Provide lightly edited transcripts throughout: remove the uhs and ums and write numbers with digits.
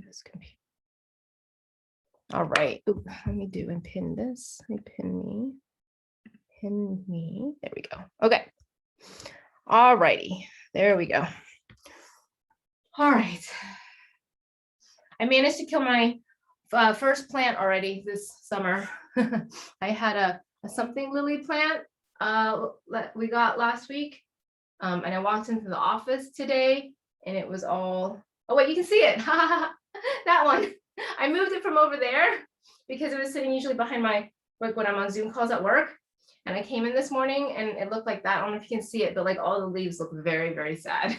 this computer. All right. Ooh, let me do and pin this. Let me pin me. Pin me. There we go. Okay. All righty. There we go. All right. I managed to kill my first plant already this summer. I had a something lily plant that we got last week. And I walked into the office today and it was all, oh wait, you can see it. That one. I moved it from over there because it was sitting usually behind my, like when I'm on Zoom calls at work. And I came in this morning and it looked like that. I don't know if you can see it, but like all the leaves look very, very sad.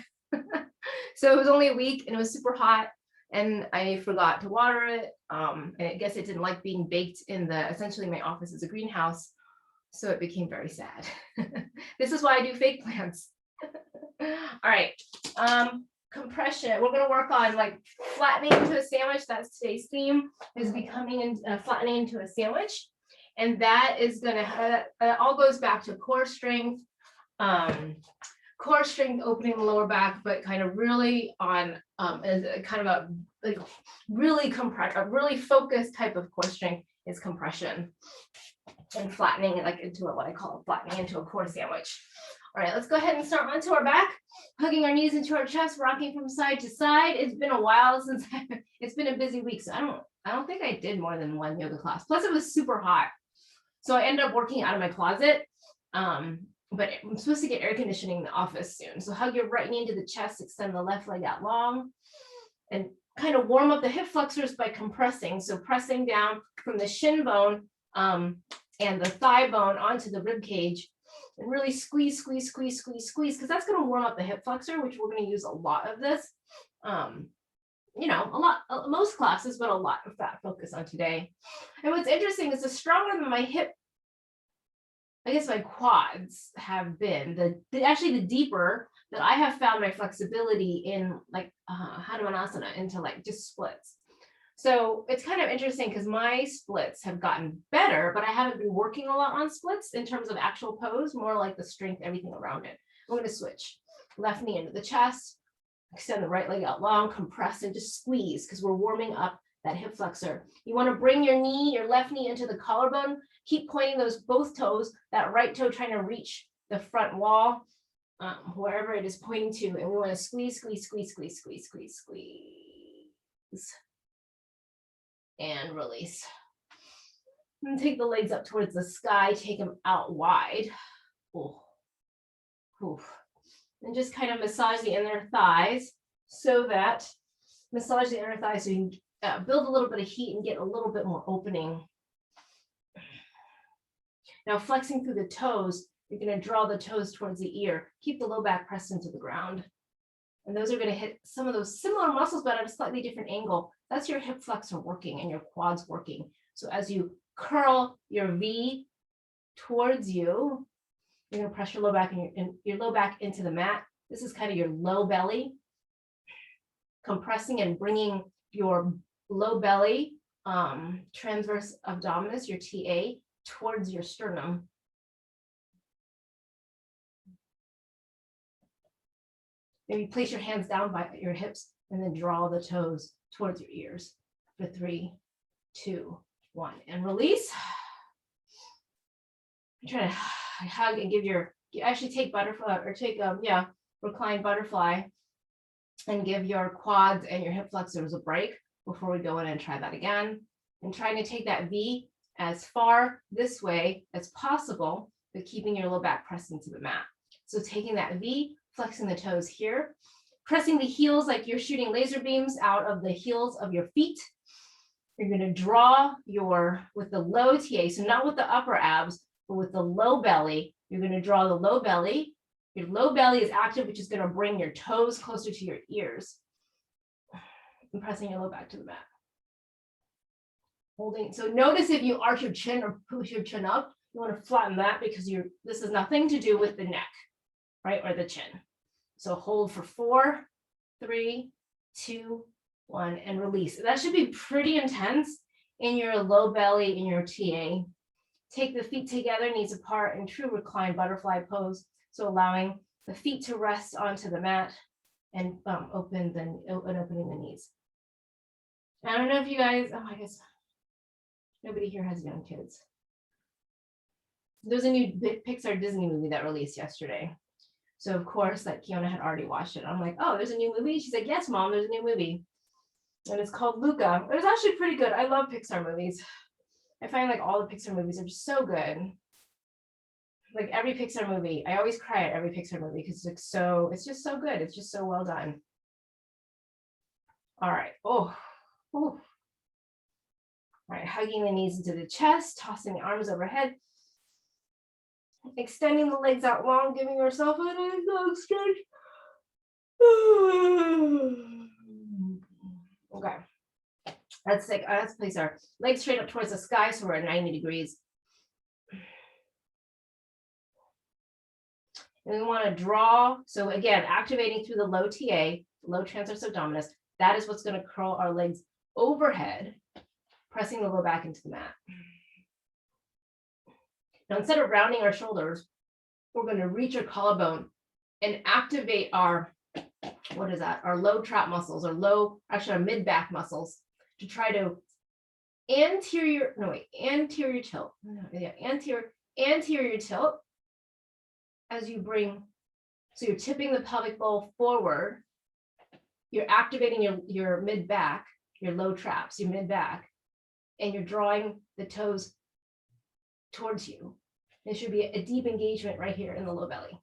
So it was only a week and it was super hot and I forgot to water it. And I guess it didn't like being baked in the, essentially my office is a greenhouse. So it became very sad. This is why I do fake plants. All right. Compression. We're going to work on like flattening into a sandwich. That's today's theme, is becoming and flattening into a sandwich. And that is going to, all goes back to core strength, opening the lower back, but kind of really on as a kind of a like really compressed, a really focused type of core strength is compression and flattening like into what I call flattening into a core sandwich. All right, let's go ahead and start onto our back, hugging our knees into our chest, rocking from side to side. It's been a while since it's been a busy week, so I don't think I did more than one yoga class. Plus, it was super hot, so I ended up working out of my closet. But I'm supposed to get air conditioning in the office soon. So hug your right knee into the chest, extend the left leg out long, and kind of warm up the hip flexors by compressing. So pressing down from the shin bone and the thigh bone onto the rib cage. And really squeeze, squeeze, squeeze, squeeze, squeeze, because that's going to warm up the hip flexor, which we're going to use a lot of this. You know, most classes, but a lot of that focus on today. And what's interesting is the stronger than my hip, I guess my quads have been, actually the deeper that I have found my flexibility in like Hanumanasana into like just splits. So it's kind of interesting because my splits have gotten better, but I haven't been working a lot on splits in terms of actual pose, more like the strength, everything around it. I'm going to switch. Left knee into the chest, extend the right leg out long, compress and just squeeze because we're warming up that hip flexor. You want to bring your left knee into the collarbone. Keep pointing those both toes, that right toe trying to reach the front wall, wherever it is pointing to. And we want to squeeze, squeeze, squeeze, squeeze, squeeze, squeeze, squeeze. And release. And take the legs up towards the sky, take them out wide. Ooh. Ooh. And just kind of massage the inner thighs so that, massage the inner thighs so you can build a little bit of heat and get a little bit more opening. Now flexing through the toes, you're going to draw the toes towards the ear. Keep the low back pressed into the ground. And those are going to hit some of those similar muscles, but at a slightly different angle. That's your hip flexor working and your quads working. So as you curl your V towards you, you're going to press your low back and your low back into the mat. This is kind of your low belly, compressing and bringing your low belly, transverse abdominis, your TA, towards your sternum. Maybe place your hands down by your hips and then draw the toes towards your ears for 3, 2, 1, and release. Try to hug and actually take butterfly or take recline butterfly and give your quads and your hip flexors a break before we go in and try that again. And trying to take that V as far this way as possible, but keeping your low back pressed into the mat. So taking that V, flexing the toes here, pressing the heels like you're shooting laser beams out of the heels of your feet. You're going to draw with the low TA, so not with the upper abs, but with the low belly, you're going to draw the low belly. Your low belly is active, which is going to bring your toes closer to your ears. And pressing your low back to the mat. Holding. So notice if you arch your chin or push your chin up, you want to flatten that because this has nothing to do with the neck, right, or the chin. So hold for 4, 3, 2, 1, and release. That should be pretty intense in your low belly, in your TA. Take the feet together, knees apart, in true reclined butterfly pose. So allowing the feet to rest onto the mat and opening the knees. I don't know if you guys, oh, I guess nobody here has young kids. There's a new Pixar Disney movie that released yesterday. So of course, like Kiona had already watched it. I'm like, oh, there's a new movie. She's like, yes, Mom, there's a new movie. And it's called Luca. It was actually pretty good. I love Pixar movies. I find like all the Pixar movies are just so good. Like every Pixar movie, I always cry at every Pixar movie because it's just so good. It's just so well done. All right. Oh. All right, hugging the knees into the chest, tossing the arms overhead, extending the legs out long, giving yourself a nice long stretch. Okay. Let's place our legs straight up towards the sky so we're at 90 degrees. And we want to draw. So again, activating through the low TA, low transverse abdominis. That is what's going to curl our legs overhead, pressing the low back into the mat. Now, instead of rounding our shoulders, we're going to reach our collarbone and activate our, what is that? Our low trap muscles, or our mid back muscles, to try to anterior tilt. Yeah, anterior tilt as you bring, so you're tipping the pelvic bowl forward. You're activating your mid back, your low traps, your mid back, and you're drawing the toes towards you. There should be a deep engagement right here in the low belly.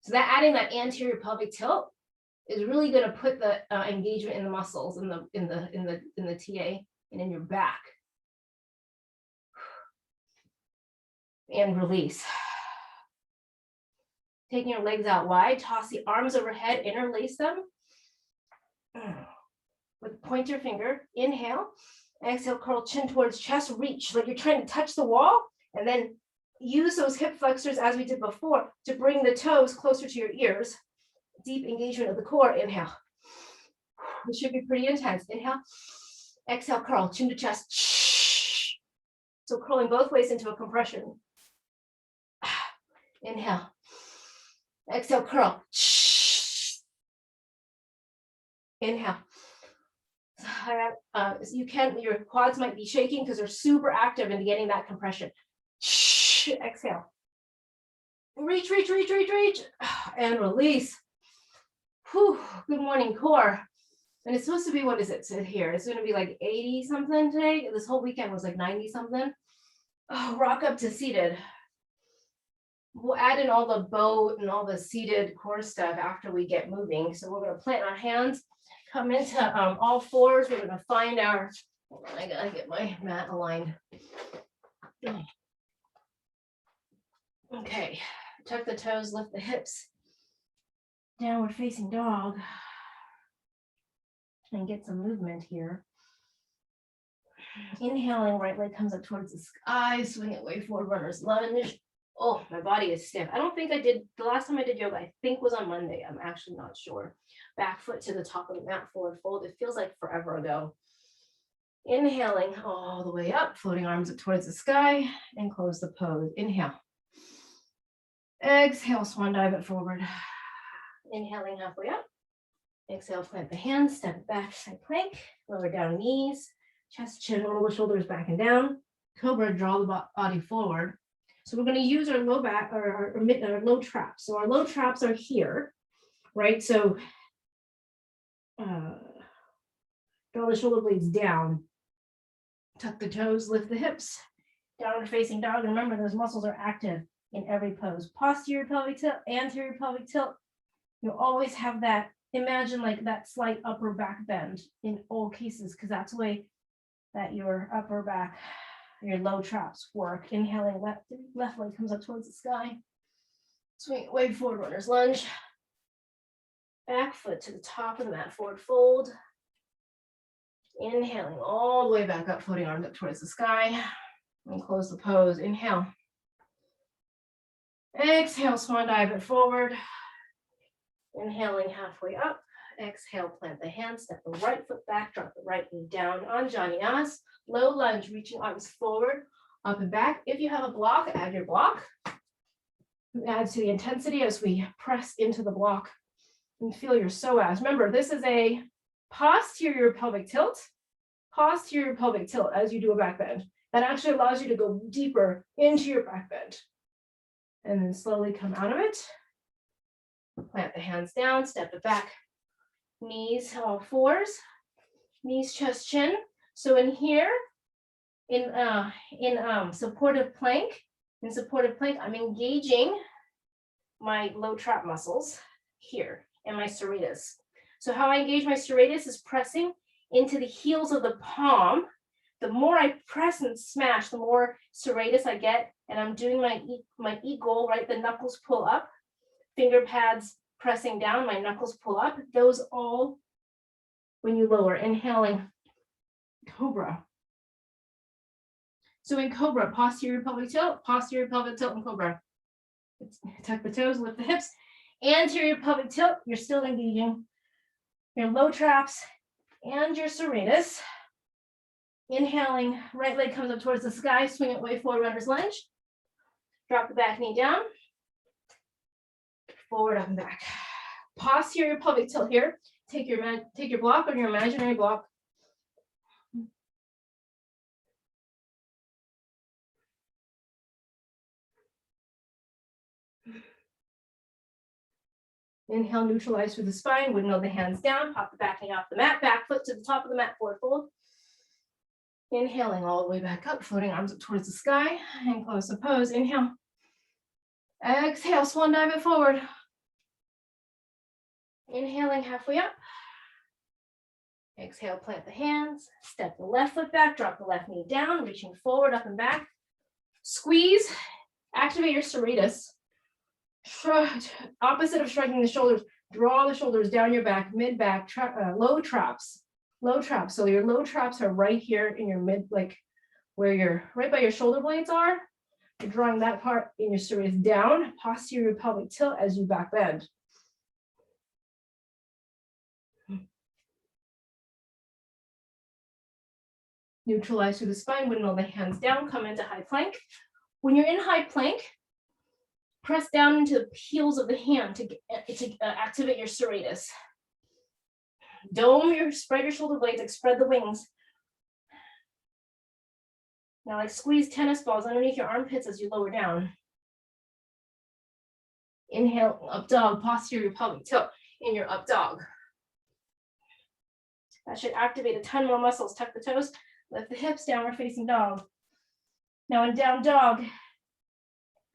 So that adding that anterior pelvic tilt is really going to put the engagement in the muscles in the TA and in your back. And release. Taking your legs out wide, toss the arms overhead, interlace them. Point your finger, inhale, exhale, curl chin towards chest, reach like you're trying to touch the wall, and then use those hip flexors as we did before to bring the toes closer to your ears. Deep engagement of the core, inhale. This should be pretty intense. Inhale, exhale, curl, chin to chest. So curling both ways into a compression. Inhale, exhale, curl. Inhale. Your quads might be shaking because they're super active in getting that compression. Exhale. Reach, and release. Whew, good morning, core. And it's supposed to be, what is it here? It's going to be like 80 something today. This whole weekend was like 90 something. Oh, rock up to seated. We'll add in all the boat and all the seated core stuff after we get moving. So we're going to plant our hands, come into all fours. We're going to find our, I gotta get my mat aligned. Okay, tuck the toes, lift the hips. Downward facing dog. And get some movement here. Inhaling, right leg comes up towards the sky, swing it way forward, runner's lunge. Oh, my body is stiff. I don't think I did, the last time I did yoga, I think was on Monday. I'm actually not sure. Back foot to the top of the mat, forward fold. It feels like forever ago. Inhaling all the way up, floating arms up towards the sky, and close the pose. Inhale. Exhale, swan dive it forward. Inhaling halfway up. Exhale, plant the hands, step back, side plank, lower down knees, chest, chin, roll the shoulders back and down. Cobra, draw the body forward. So we're going to use our low back or our low traps. So our low traps are here, right? So draw the shoulder blades down, tuck the toes, lift the hips, downward facing dog. Remember, those muscles are active in every pose. Posterior pelvic tilt, anterior pelvic tilt. You'll always have that. Imagine like that slight upper back bend in all cases, because that's the way that your upper back, your low traps work. Inhaling, left leg comes up towards the sky. Swing way forward, runner's lunge. Back foot to the top of the mat, forward fold. Inhaling all the way back up, floating arms up towards the sky. And close the pose. Inhale. Exhale, swan dive it forward. Inhaling halfway up. Exhale, plant the hands, step the right foot back, drop the right knee down. Anjanayamas, low lunge, reaching arms forward, up and back. If you have a block, add your block. Add to the intensity as we press into the block and feel your psoas. Remember, this is a posterior pelvic tilt, posterior pelvic tilt as you do a back bend. That actually allows you to go deeper into your back bend. And then slowly come out of it. Plant the hands down, step it back. Knees, all fours. Knees, chest, chin. So in here, in supportive plank, I'm engaging my low trap muscles here and my serratus. So how I engage my serratus is pressing into the heels of the palm. The more I press and smash, the more serratus I get, and I'm doing my eagle, right? The knuckles pull up, finger pads pressing down, my knuckles pull up. Those all when you lower, inhaling, cobra. So in cobra, posterior pelvic tilt, and cobra. Tuck the toes, lift the hips. Anterior pelvic tilt, you're still engaging your low traps and your serratus. Inhaling, right leg comes up towards the sky, swing it way forward, runner's lunge. Drop the back knee down. Forward, up and back. Posterior pelvic tilt here. Take your block or your imaginary block. Inhale, neutralize through the spine, windmill the hands down, pop the back knee off the mat, back foot to the top of the mat, forward fold. Inhaling all the way back up, floating arms up towards the sky, and close the pose. Inhale. Exhale, swan dive it forward. Inhaling halfway up. Exhale, plant the hands, step the left foot back, drop the left knee down, reaching forward, up and back. Squeeze, activate your serratus. Opposite of shrugging the shoulders, draw the shoulders down your back, mid-back, low traps. Low traps. So your low traps are right here in your mid, like where your right by your shoulder blades are. You're drawing that part in your serratus down, posterior pelvic tilt as you back bend. Neutralize through the spine, windmill the hands down, come into high plank. When you're in high plank, press down into the heels of the hand to activate your serratus. Spread your shoulder blades, like spread the wings. Now like squeeze tennis balls underneath your armpits as you lower down. Inhale, up dog, posterior pelvic tilt in your up dog. That should activate a ton more muscles. Tuck the toes, lift the hips, downward facing dog. Now in down dog,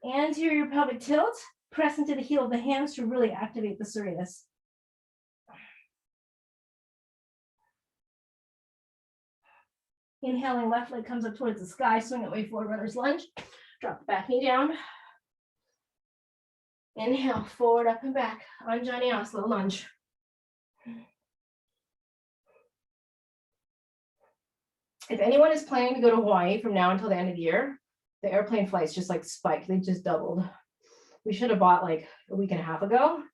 anterior pelvic tilt, press into the heel of the hands to really activate the serratus. Inhaling, left leg comes up towards the sky, swing it way forward, runner's lunge. Drop the back knee down. Inhale, forward, up and back. Anjani low lunge. If anyone is planning to go to Hawaii from now until the end of the year, the airplane flights just like spiked. They just doubled. We should have bought like a week and a half ago.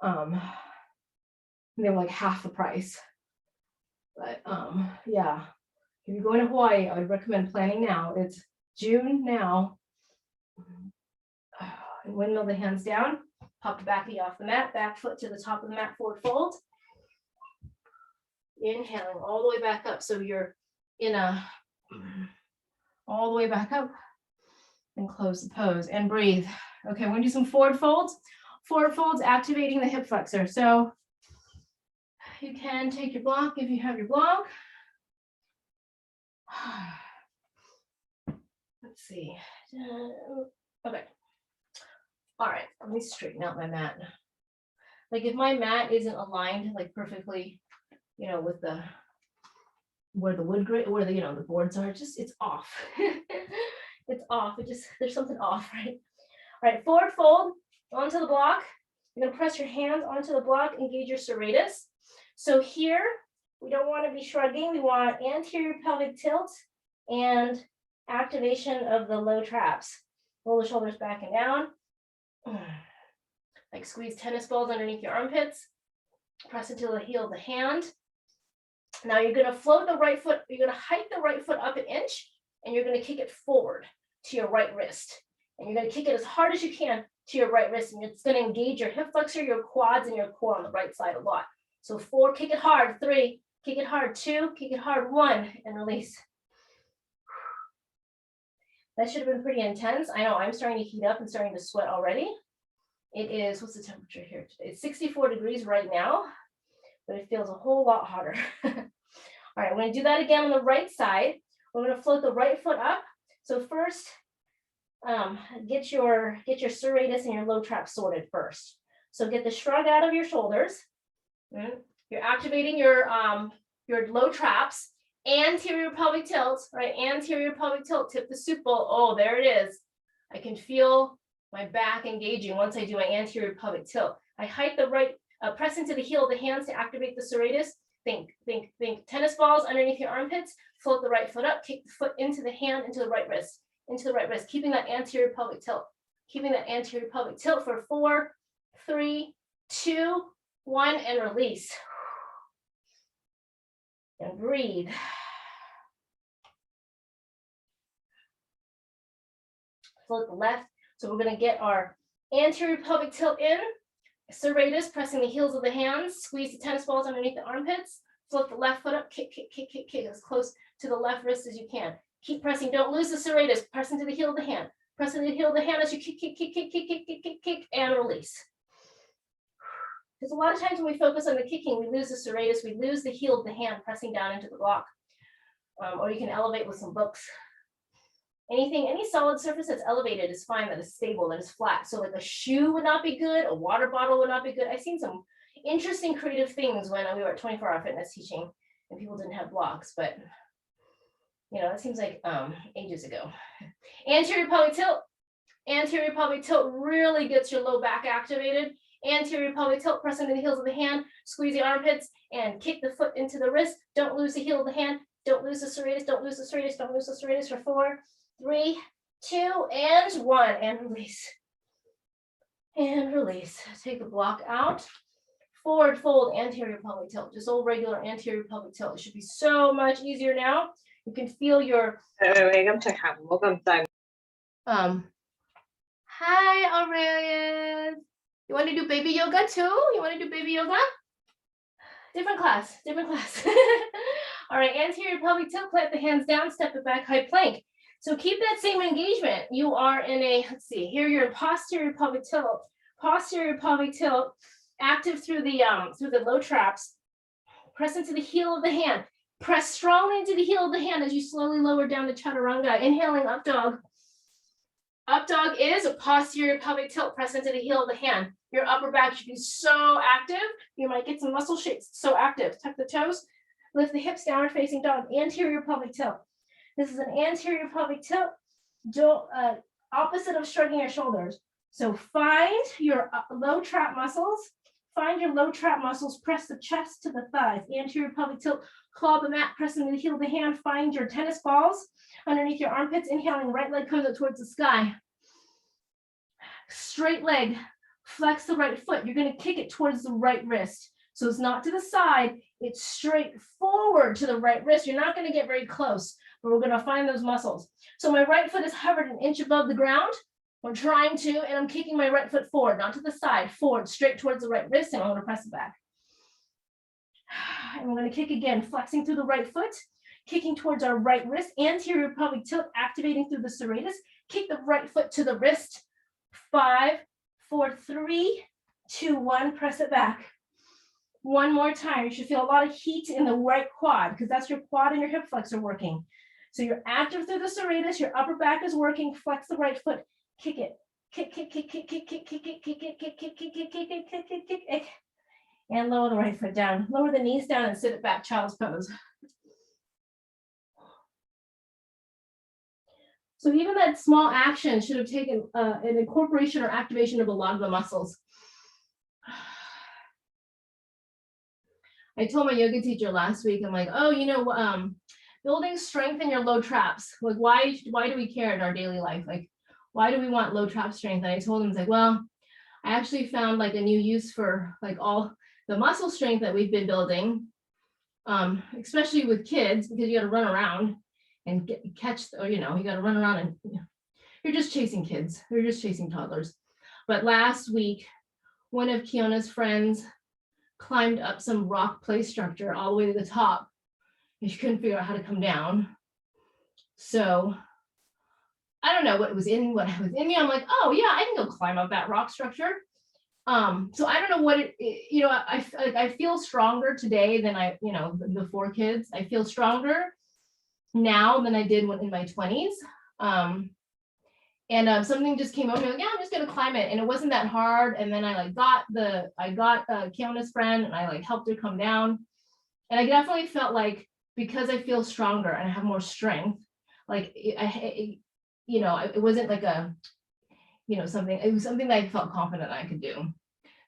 They were like half the price. But yeah. If you're going to Hawaii, I would recommend planning now. It's June now. And windmill the hands down. Pop the back knee off the mat. Back foot to the top of the mat, forward fold. Inhaling all the way back up. So you're in all the way back up. And close the pose and breathe. Okay, we're gonna do some forward folds. Forward folds, activating the hip flexor. So you can take your block if you have your block. Let's see. Okay. All right, let me straighten out my mat. Like if my mat isn't aligned like perfectly, with where the wood grate, where the boards are, it's off. It's off. There's something off, right? All right, forward fold onto the block. You're gonna press your hands onto the block, engage your serratus. So here, we don't want to be shrugging. We want anterior pelvic tilt and activation of the low traps. Roll the shoulders back and down. Like squeeze tennis balls underneath your armpits. Press into the heel of the hand. Now you're going to float the right foot. You're going to hike the right foot up an inch, and you're going to kick it forward to your right wrist. And you're going to kick it as hard as you can to your right wrist. And it's going to engage your hip flexor, your quads, and your core on the right side a lot. So 4, kick it hard, 3, kick it hard, 2, kick it hard, 1, and release. That should have been pretty intense. I know I'm starting to heat up and starting to sweat already. It is, what's the temperature here today? It's 64 degrees right now, but it feels a whole lot hotter. All right, we're gonna do that again on the right side. We're gonna float the right foot up. So first, get your serratus and your low trap sorted first. So get the shrug out of your shoulders. You're activating your low traps. Anterior pelvic tilt, right? Anterior pelvic tilt, tip the soup bowl. Oh, there it is. I can feel my back engaging once I do my anterior pelvic tilt. I hike the right, press into the heel of the hands to activate the serratus. Think tennis balls underneath your armpits. Float the right foot up, kick the foot into the hand, into the right wrist, keeping that anterior pelvic tilt. Keeping that anterior pelvic tilt for 4, 3, 2, 1, and release. And breathe. Float the left. So we're going to get our anterior pelvic tilt in. Serratus, pressing the heels of the hands. Squeeze the tennis balls underneath the armpits. Float the left foot up. Kick as close to the left wrist as you can. Keep pressing. Don't lose the serratus. Press into the heel of the hand. Press into the heel of the hand as you kick, and release. Because a lot of times when we focus on the kicking, we lose the serratus, we lose the heel of the hand pressing down into the block. Or you can elevate with some books. Any solid surface that's elevated is fine, that is stable, that is flat. So like a shoe would not be good, a water bottle would not be good. I've seen some interesting creative things when we were at 24-hour fitness teaching and people didn't have blocks, but you know, it seems like ages ago. Anterior pelvic tilt. Anterior pelvic tilt really gets your low back activated. Anterior pelvic tilt, press into the heels of the hand, squeeze the armpits, and kick the foot into the wrist. Don't lose the heel of the hand. Don't lose the serratus. Don't lose the serratus. Don't lose the serratus for 4, 3, 2, and 1, and release. And release. Take the block out. Forward fold, anterior pelvic tilt. Just old regular anterior pelvic tilt. It should be so much easier now. You can feel your. Hi, Aurelius. You want to do baby yoga too? You want to do baby yoga? Different class. All right, anterior pelvic tilt, plant the hands down, step it back, high plank. So keep that same engagement. You are in a, let's see, here you're in posterior pelvic tilt. Posterior pelvic tilt, active through the low traps. Press into the heel of the hand. Press strongly into the heel of the hand as you slowly lower down to chaturanga. Inhaling up dog. Up dog is a posterior pelvic tilt. Press into the heel of the hand. Your upper back should be so active. You might get some muscle shakes. So active. Tuck the toes. Lift the hips, downward facing dog. Anterior pelvic tilt. This is an anterior pelvic tilt. Opposite of shrugging your shoulders. So find your low trap muscles. Find your low trap muscles. Press the chest to the thighs. Anterior pelvic tilt. Claw the mat. Press into the heel of the hand. Find your tennis balls underneath your armpits. Inhaling, right leg comes up towards the sky. Straight leg. Flex the right foot. You're going to kick it towards the right wrist. So it's not to the side. It's straight forward to the right wrist. You're not going to get very close, but we're going to find those muscles. So my right foot is hovered an inch above the ground. We're trying to, and I'm kicking my right foot forward, not to the side, forward, straight towards the right wrist, and I'm going to press it back. And we're going to kick again, flexing through the right foot, kicking towards our right wrist, anterior pelvic tilt, activating through the serratus. Kick the right foot to the wrist. 5, 4, 3, 2, 1, press it back. One more time. You should feel a lot of heat in the right quad because that's your quad and your hip flexor working. So you're active through the serratus, your upper back is working, flex the right foot, kick it. Kick, kick, kick, kick, kick, kick, kick, kick, kick, kick, kick, kick, kick, kick, kick, kick, kick, kick, kick. And lower the right foot down. Lower the knees down and sit it back, child's pose. So even that small action should have taken an incorporation or activation of a lot of the muscles. I told my yoga teacher last week, I'm like, oh, you know, building strength in your low traps. Like, why do we care in our daily life? Like, why do we want low trap strength? And I told him, like, well, I actually found like a new use for like all the muscle strength that we've been building, especially with kids, because you got to run around and catch, or, you know, you got to run around and you're just chasing kids. You're just chasing toddlers. But last week, one of Kiona's friends climbed up some rock play structure all the way to the top, and she couldn't figure out how to come down. So I don't know what was in me. I'm like, oh yeah, I can go climb up that rock structure. So I don't know what I feel stronger today than before kids. I feel stronger now than I did when in my 20s. Something just came over me, like, yeah, I'm just gonna climb it. And it wasn't that hard. And then I got Kiana's friend, and I helped her come down. And I definitely felt like, because I feel stronger and I have more strength, it wasn't like something, it was something that I felt confident I could do.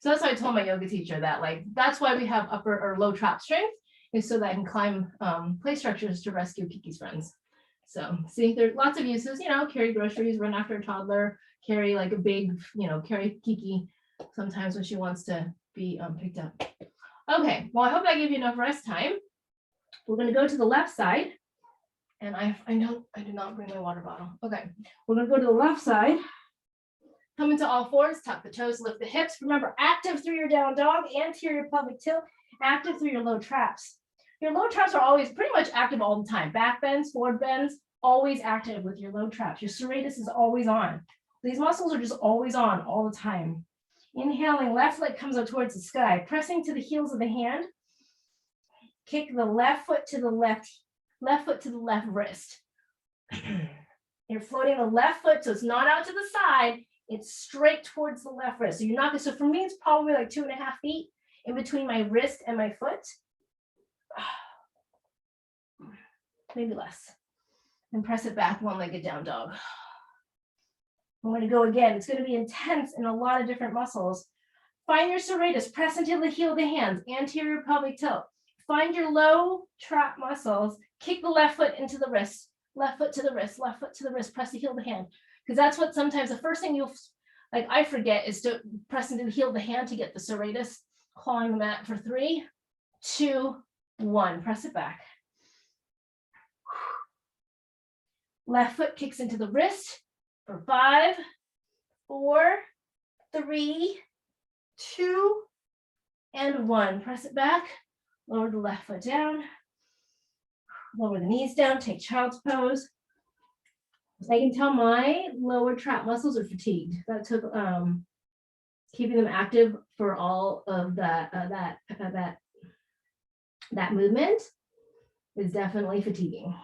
So that's why I told my yoga teacher that, that's why we have upper or low trap strength, is so that I can climb play structures to rescue Kiki's friends. So see, there's lots of uses, carry groceries, run after a toddler, carry a big, carry Kiki sometimes when she wants to be picked up. Okay, well, I hope I gave you enough rest time. We're going to go to the left side. And I know I did not bring my water bottle. Okay, we're going to go to the left side. Come into all fours, tuck the toes, lift the hips. Remember, active through your down dog, anterior pelvic tilt, active through your low traps. Your low traps are always pretty much active all the time. Back bends, forward bends, always active with your low traps. Your serratus is always on. These muscles are just always on all the time. Inhaling, left leg comes up towards the sky, pressing to the heels of the hand. Kick the left foot to the left foot to the left wrist. You're floating the left foot, so it's not out to the side, it's straight towards the left wrist. So you're not, so for me, it's probably 2.5 feet in between my wrist and my foot. Maybe less. And press it back, one-legged down dog. I'm going to go again. It's going to be intense in a lot of different muscles. Find your serratus, press into the heel of the hands, anterior pelvic tilt. Find your low trap muscles, kick the left foot into the wrist, left foot to the wrist, left foot to the wrist, press the heel of the hand. Because that's what sometimes the first thing you'll, I forget, is to press into the heel of the hand to get the serratus, clawing the mat for 3, 2, 1, press it back. Left foot kicks into the wrist for 5, 4, 3, 2, and 1. Press it back. Lower the left foot down. Lower the knees down. Take child's pose. I can tell my lower trap muscles are fatigued. That took keeping them active for all of that movement is definitely fatiguing.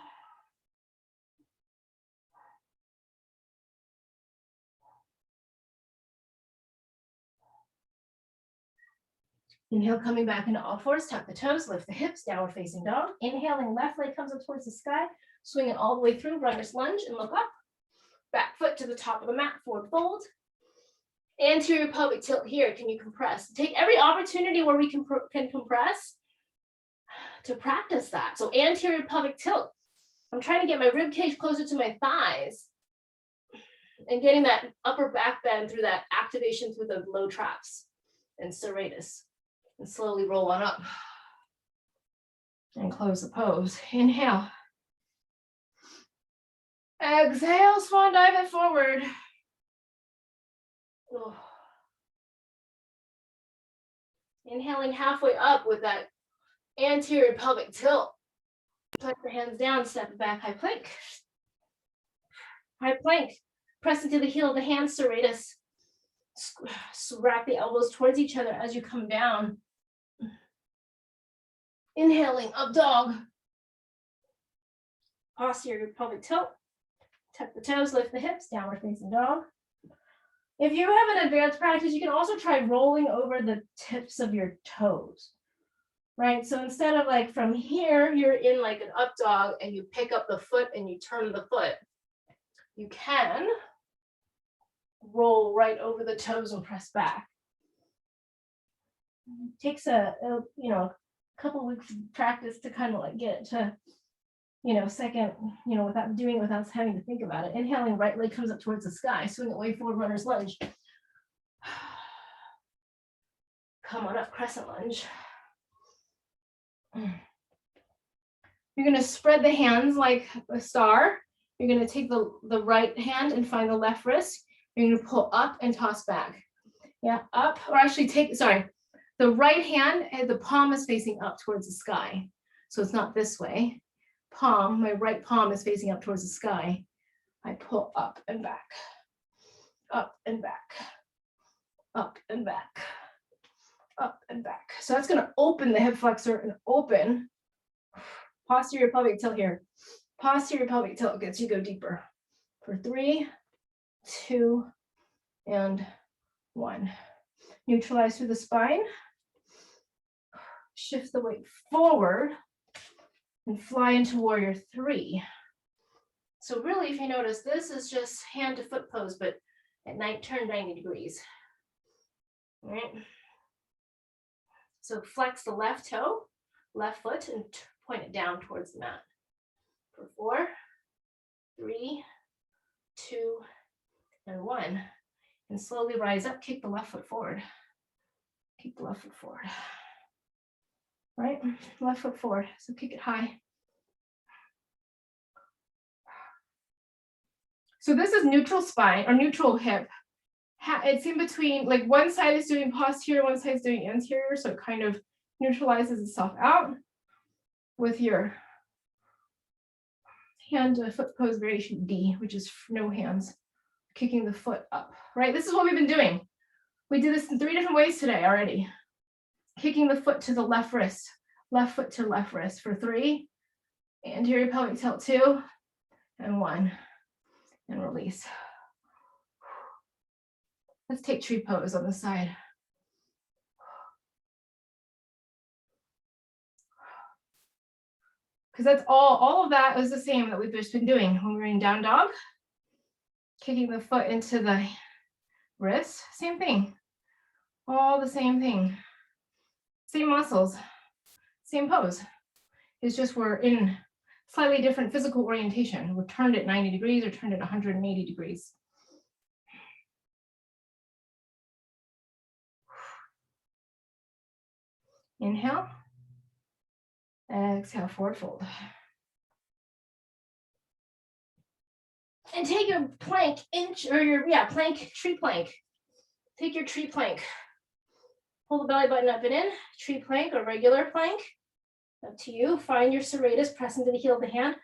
Inhale, coming back into all fours, tuck the toes, lift the hips, downward facing dog. Inhaling, left leg comes up towards the sky, swing it all the way through, runner's lunge, and look up. Back foot to the top of the mat, forward fold. Anterior pelvic tilt here. Can you compress? Take every opportunity where we can compress to practice that. So anterior pelvic tilt. I'm trying to get my rib cage closer to my thighs and getting that upper back bend through that activation through the low traps and serratus. And slowly roll on up and close the pose. Inhale. Exhale, swan dive it forward. Oh. Inhaling halfway up with that anterior pelvic tilt. Tuck the hands down, step it back, high plank. High plank. Press into the heel of the hand, serratus. Wrap the elbows towards each other as you come down. Inhaling, up dog. Posterior pelvic tilt. Tuck the toes, lift the hips, downward facing dog. If you have an advanced practice, you can also try rolling over the tips of your toes, right? So instead of from here, you're in an up dog and you pick up the foot and you turn the foot. You can roll right over the toes and press back. It takes a couple weeks of practice to kind of get it to, second, without doing it without having to think about it. Inhaling, right leg comes up towards the sky, swing it way forward, runner's lunge. Come on up, crescent lunge. You're going to spread the hands like a star. You're going to take the right hand and find the left wrist. You're going to pull up and toss back. Yeah, up, or actually The right hand, the palm is facing up towards the sky. So it's not this way. Palm, my right palm is facing up towards the sky. I pull up and back, up and back, up and back, up and back. So that's gonna open the hip flexor and open posterior pelvic tilt here. Posterior pelvic tilt gets you go deeper. For 3, 2, and 1. Neutralize through the spine. Shift the weight forward and fly into warrior 3. So really, if you notice, this is just hand to foot pose, but at night, turn 90 degrees. All right. So flex the left toe, left foot, and point it down towards the mat. For 4, 3, 2, and 1. And slowly rise up, kick the left foot forward. Kick the left foot forward. Right? Left foot forward. So kick it high. So this is neutral spine or neutral hip. It's in between, like one side is doing posterior, one side is doing anterior. So it kind of neutralizes itself out with your hand to foot pose variation D, which is no hands, kicking the foot up, right? This is what we've been doing. We did this in 3 different ways today already. Kicking the foot to the left wrist, left foot to left wrist for 3, anterior pelvic tilt 2, and 1, and release. Let's take tree pose on the side. Because that's all of that is the same that we've just been doing when we were in down dog. Kicking the foot into the wrist, same thing. All the same thing. Same muscles, same pose. It's just we're in slightly different physical orientation. We're turned at 90 degrees or turned at 180 degrees. Inhale. Exhale, forward fold. And take your plank inch or your plank, tree plank. Take your tree plank. Pull the belly button up and in, tree plank or regular plank. Up to you. Find your serratus, press into the heel of the hand,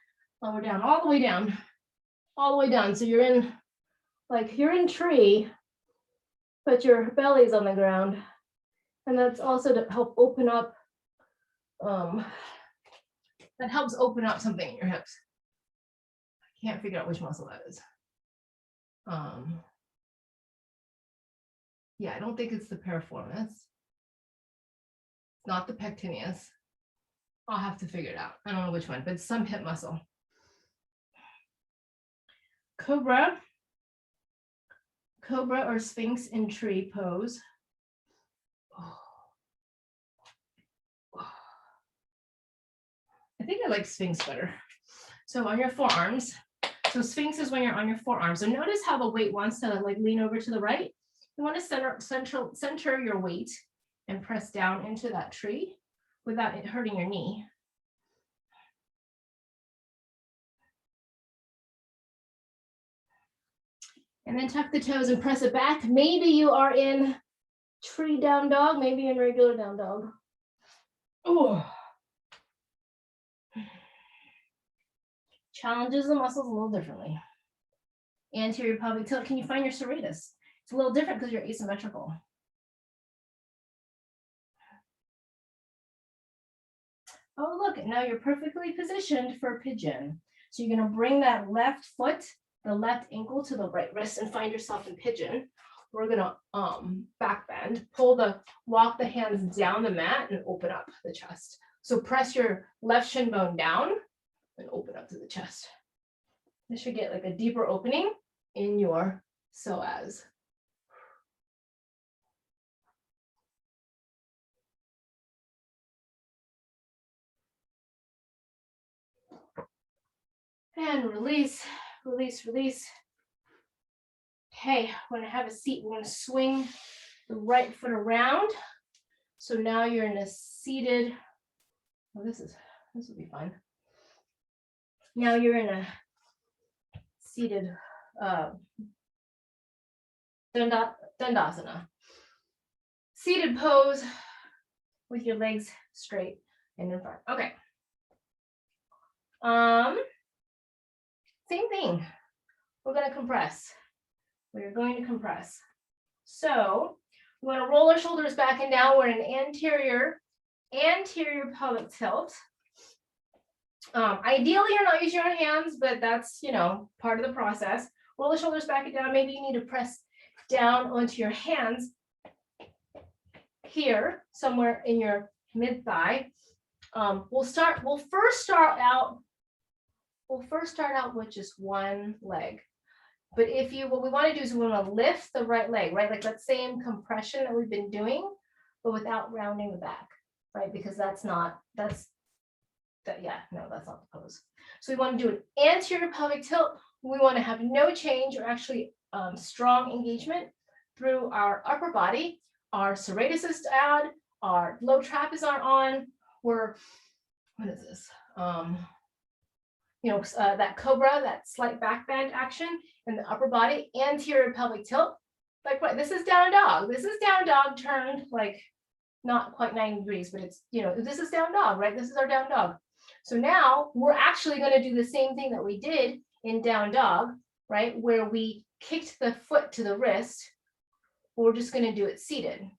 lower down, all the way down. All the way down. So you're in, like you're in tree, but your belly's on the ground. And that's also to help open up, that helps open up something in your hips. I can't figure out which muscle that is. Yeah, I don't think it's the piriformis. It's not the pectineus. I'll have to figure it out. I don't know which one, but it's some hip muscle. Cobra. Cobra or Sphinx in tree pose. I think I like Sphinx better. So on your forearms. So Sphinx is when you're on your forearms. So notice how the weight wants to like lean over to the right. You want to center your weight and press down into that tree without it hurting your knee. And then tuck the toes and press it back. Maybe you are in tree down dog, maybe in regular down dog. Oh. Challenges the muscles a little differently. Anterior pelvic tilt. Can you find your serratus? It's a little different because you're asymmetrical. Oh, look, now you're perfectly positioned for pigeon. So you're going to bring that left foot, the left ankle to the right wrist and find yourself in pigeon. We're going to back bend, walk the hands down the mat and open up the chest. So press your left shin bone down and open up to the chest. This should get like a deeper opening in your psoas. And release, release, release. Okay, we're gonna have a seat. We're gonna swing the right foot around. So now you're in a seated, well, this will be fun. Now you're in a seated Dandasana. Seated pose, with your legs straight and in front. Okay. Same thing. We're going to compress. We're going to compress. So we're going to roll our shoulders back and down. We're in an anterior pelvic tilt. Ideally, you're not using your hands, but that's, part of the process. Roll the shoulders back and down. Maybe you need to press down onto your hands here, somewhere in your mid thigh. We'll first start out with just one leg. But what we want to do is we want to lift the right leg, right? Like that same compression that we've been doing, but without rounding the back, right? Because that's not the pose. So we want to do an anterior pelvic tilt. We want to have no change or actually strong engagement through our upper body. Our serratus is out, our low traps are on. What is this? That cobra, that slight back bend action in the upper body, anterior pelvic tilt. Like what? This is down dog. This is down dog turned like not quite 90 degrees, but it's, this is down dog, right? This is our down dog. So now we're actually going to do the same thing that we did in down dog, right? Where we kicked the foot to the wrist. We're just going to do it seated,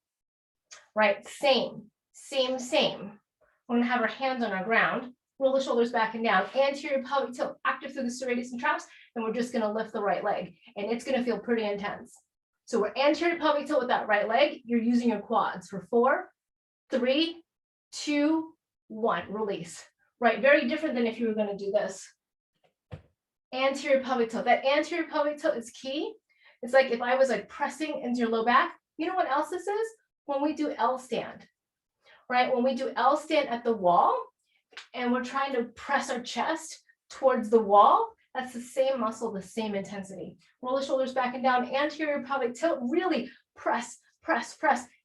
right? Same. We're going to have our hands on our ground, roll the shoulders back and down, anterior pelvic tilt, active through the serratus and traps, and we're just going to lift the right leg, and it's going to feel pretty intense. So we're anterior pelvic tilt with that right leg. You're using your quads for 4, 3, 2, 1, release, right? Very different than if you were going to do this. Anterior pelvic tilt. That anterior pelvic tilt is key. It's like if I was like pressing into your low back. You know what else this is? When we do L stand, right? When we do L stand at the wall and we're trying to press our chest towards the wall, that's the same muscle, the same intensity. Roll the shoulders back and down, anterior pelvic tilt, really press.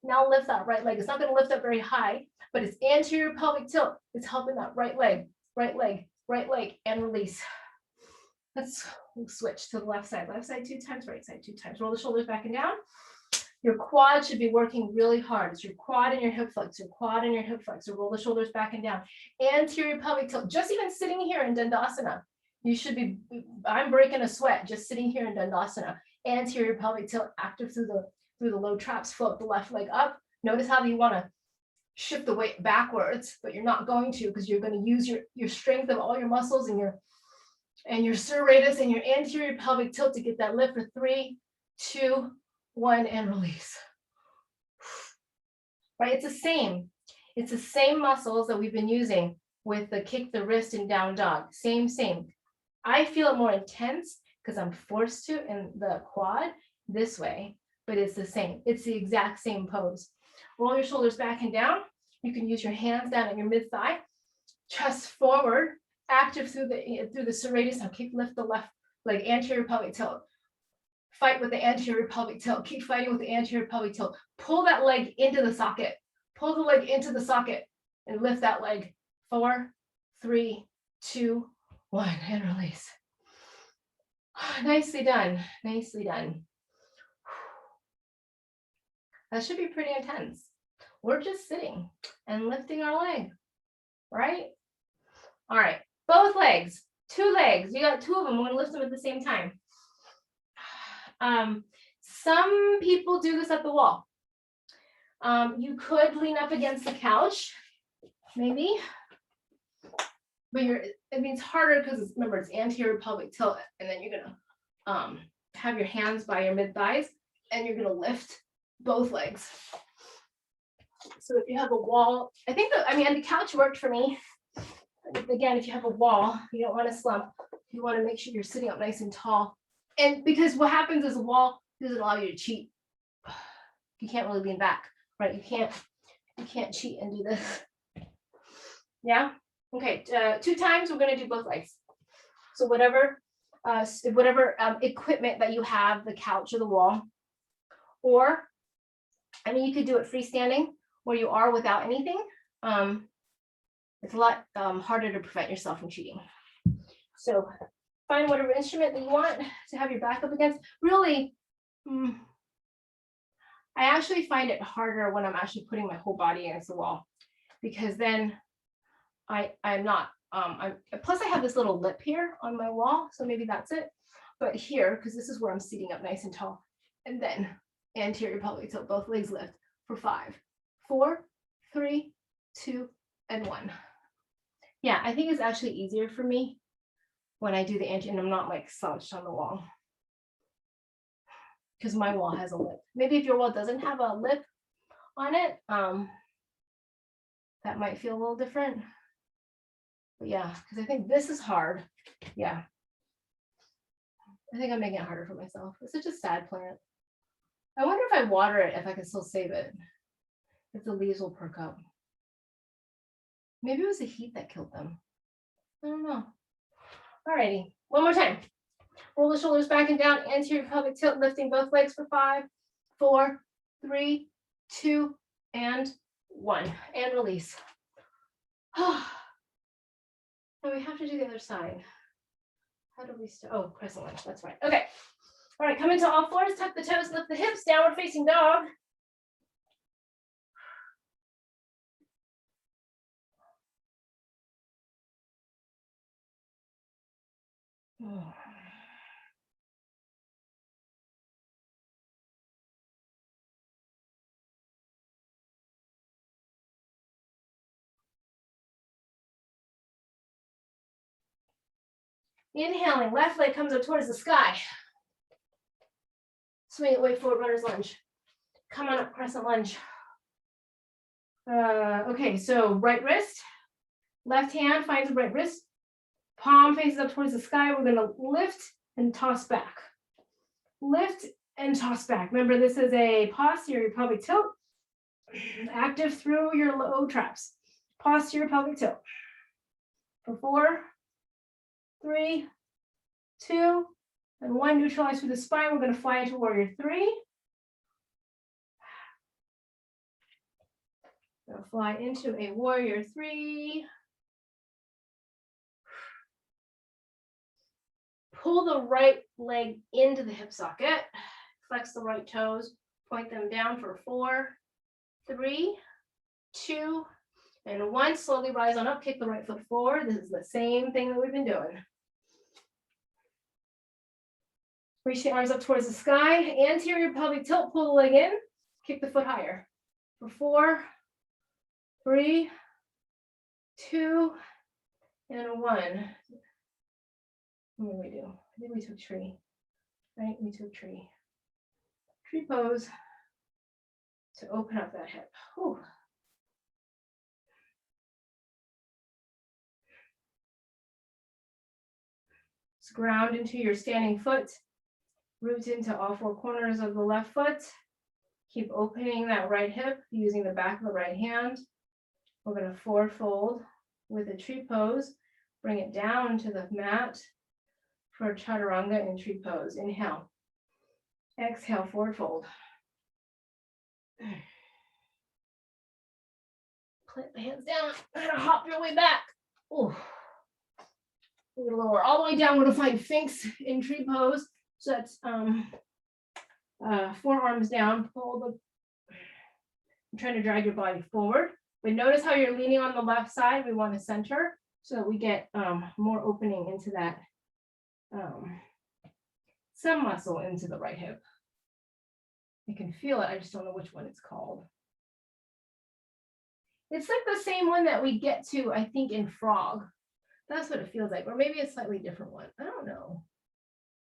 Now lift that right leg. It's not going to lift up very high, but it's anterior pelvic tilt. It's helping that right leg, and release. We'll switch to the left side 2 times, right side 2 times. Roll the shoulders back and down. Your quad should be working really hard. It's your quad and your hip flexor, Roll the shoulders back and down. Anterior pelvic tilt. Just even sitting here in Dandasana, I'm breaking a sweat just sitting here in Dandasana. Anterior pelvic tilt, active through the low traps, float the left leg up. Notice how you want to shift the weight backwards, but you're not going to, because you're going to use your strength of all your muscles and your serratus and your anterior pelvic tilt to get that lift for 3, 2, 1, and release. Right? It's the same muscles that we've been using with the kick the wrist and down dog. Same. I feel it more intense because I'm forced to in the quad this way, but it's the same. It's the exact same pose. Roll your shoulders back and down. You can use your hands down at your mid thigh, chest forward, active through the serratus. Now lift the left leg, anterior pelvic tilt. Fight with the anterior pelvic tilt. Keep fighting with the anterior pelvic tilt. Pull that leg into the socket. Pull the leg into the socket and lift that leg. 4, 3, 2, 1, and release. Nicely done. That should be pretty intense. We're just sitting and lifting our leg, right? All right, both legs, 2 legs. You got 2 of them. We're gonna lift them at the same time. Some people do this at the wall. You could lean up against the couch, maybe, but it's harder because remember it's anterior pelvic tilt, and then you're gonna have your hands by your mid thighs, and you're gonna lift both legs. So if you have a wall, the couch worked for me. Again, if you have a wall, you don't want to slump. You want to make sure you're sitting up nice and tall. And because what happens is a wall doesn't allow you to cheat. You can't really lean back, right? You can't cheat and do this. Yeah? Okay, 2 times we're going to do both legs. So whatever equipment that you have, the couch or the wall, or, you could do it freestanding where you are without anything. It's a lot harder to prevent yourself from cheating. So find whatever instrument that you want to have your back up against. Really, I actually find it harder when I'm actually putting my whole body against the wall. because then I'm not, plus I have this little lip here on my wall, so maybe that's it. But here, because this is where I'm seating up nice and tall, and then anterior pelvic tilt, both legs lift for 5, 4, 3, 2, and 1. Yeah, I think it's actually easier for me when I do the anterior and I'm not like slouched on the wall, because my wall has a lip. Maybe if your wall doesn't have a lip on it, that might feel a little different. But yeah, because I think this is hard. Yeah. I think I'm making it harder for myself. It's such a sad plant. I wonder if I water it, if I can still save it. If the leaves will perk up. Maybe it was the heat that killed them. I don't know. Alrighty, one more time. Roll the shoulders back and down, anterior pelvic tilt, lifting both legs for 5, 4, 3, 2, and 1. And release. Now we have to do the other side. How do we start? Oh, crescent lunge, that's right. Okay. All right, come into all fours, tuck the toes, lift the hips, downward facing dog. Oh. Inhaling, left leg comes up towards the sky. Swing it way forward, runner's lunge. Come on up, crescent lunge. Okay, so right wrist, left hand finds the right wrist, palm faces up towards the sky. We're gonna lift and toss back. Lift and toss back. Remember, this is a posterior pelvic tilt, active through your low traps. Posterior pelvic tilt. For 4, 3, 2, and 1. Neutralize through the spine. We're going to fly into warrior 3. We'll fly into a warrior 3. Pull the right leg into the hip socket. Flex the right toes. Point them down for 4, 3, 2, and 1. Slowly rise on up. Kick the right foot forward. This is the same thing that we've been doing. Reach the arms up towards the sky. Anterior pelvic tilt. Pull the leg in. Kick the foot higher. For 4, 3, 2, and 1. What did we do? I think we took tree. Right? We took tree. Tree pose to open up that hip. Whew. Let's ground into your standing foot. Root into all 4 corners of the left foot. Keep opening that right hip using the back of the right hand. We're going to forward fold with a tree pose. Bring it down to the mat for chaturanga in tree pose. Inhale. Exhale, forward fold. Plant the hands down. And hop your way back. Ooh. We're going to lower all the way down. We're going to find Sphinx in tree pose. So that's forearms down. Pull the. I'm trying to drag your body forward. But notice how you're leaning on the left side. We want to center so that we get more opening into that some muscle into the right hip. I can feel it. I just don't know which one it's called. It's like the same one that we get to, I think, in frog. That's what it feels like. Or maybe a slightly different one. I don't know.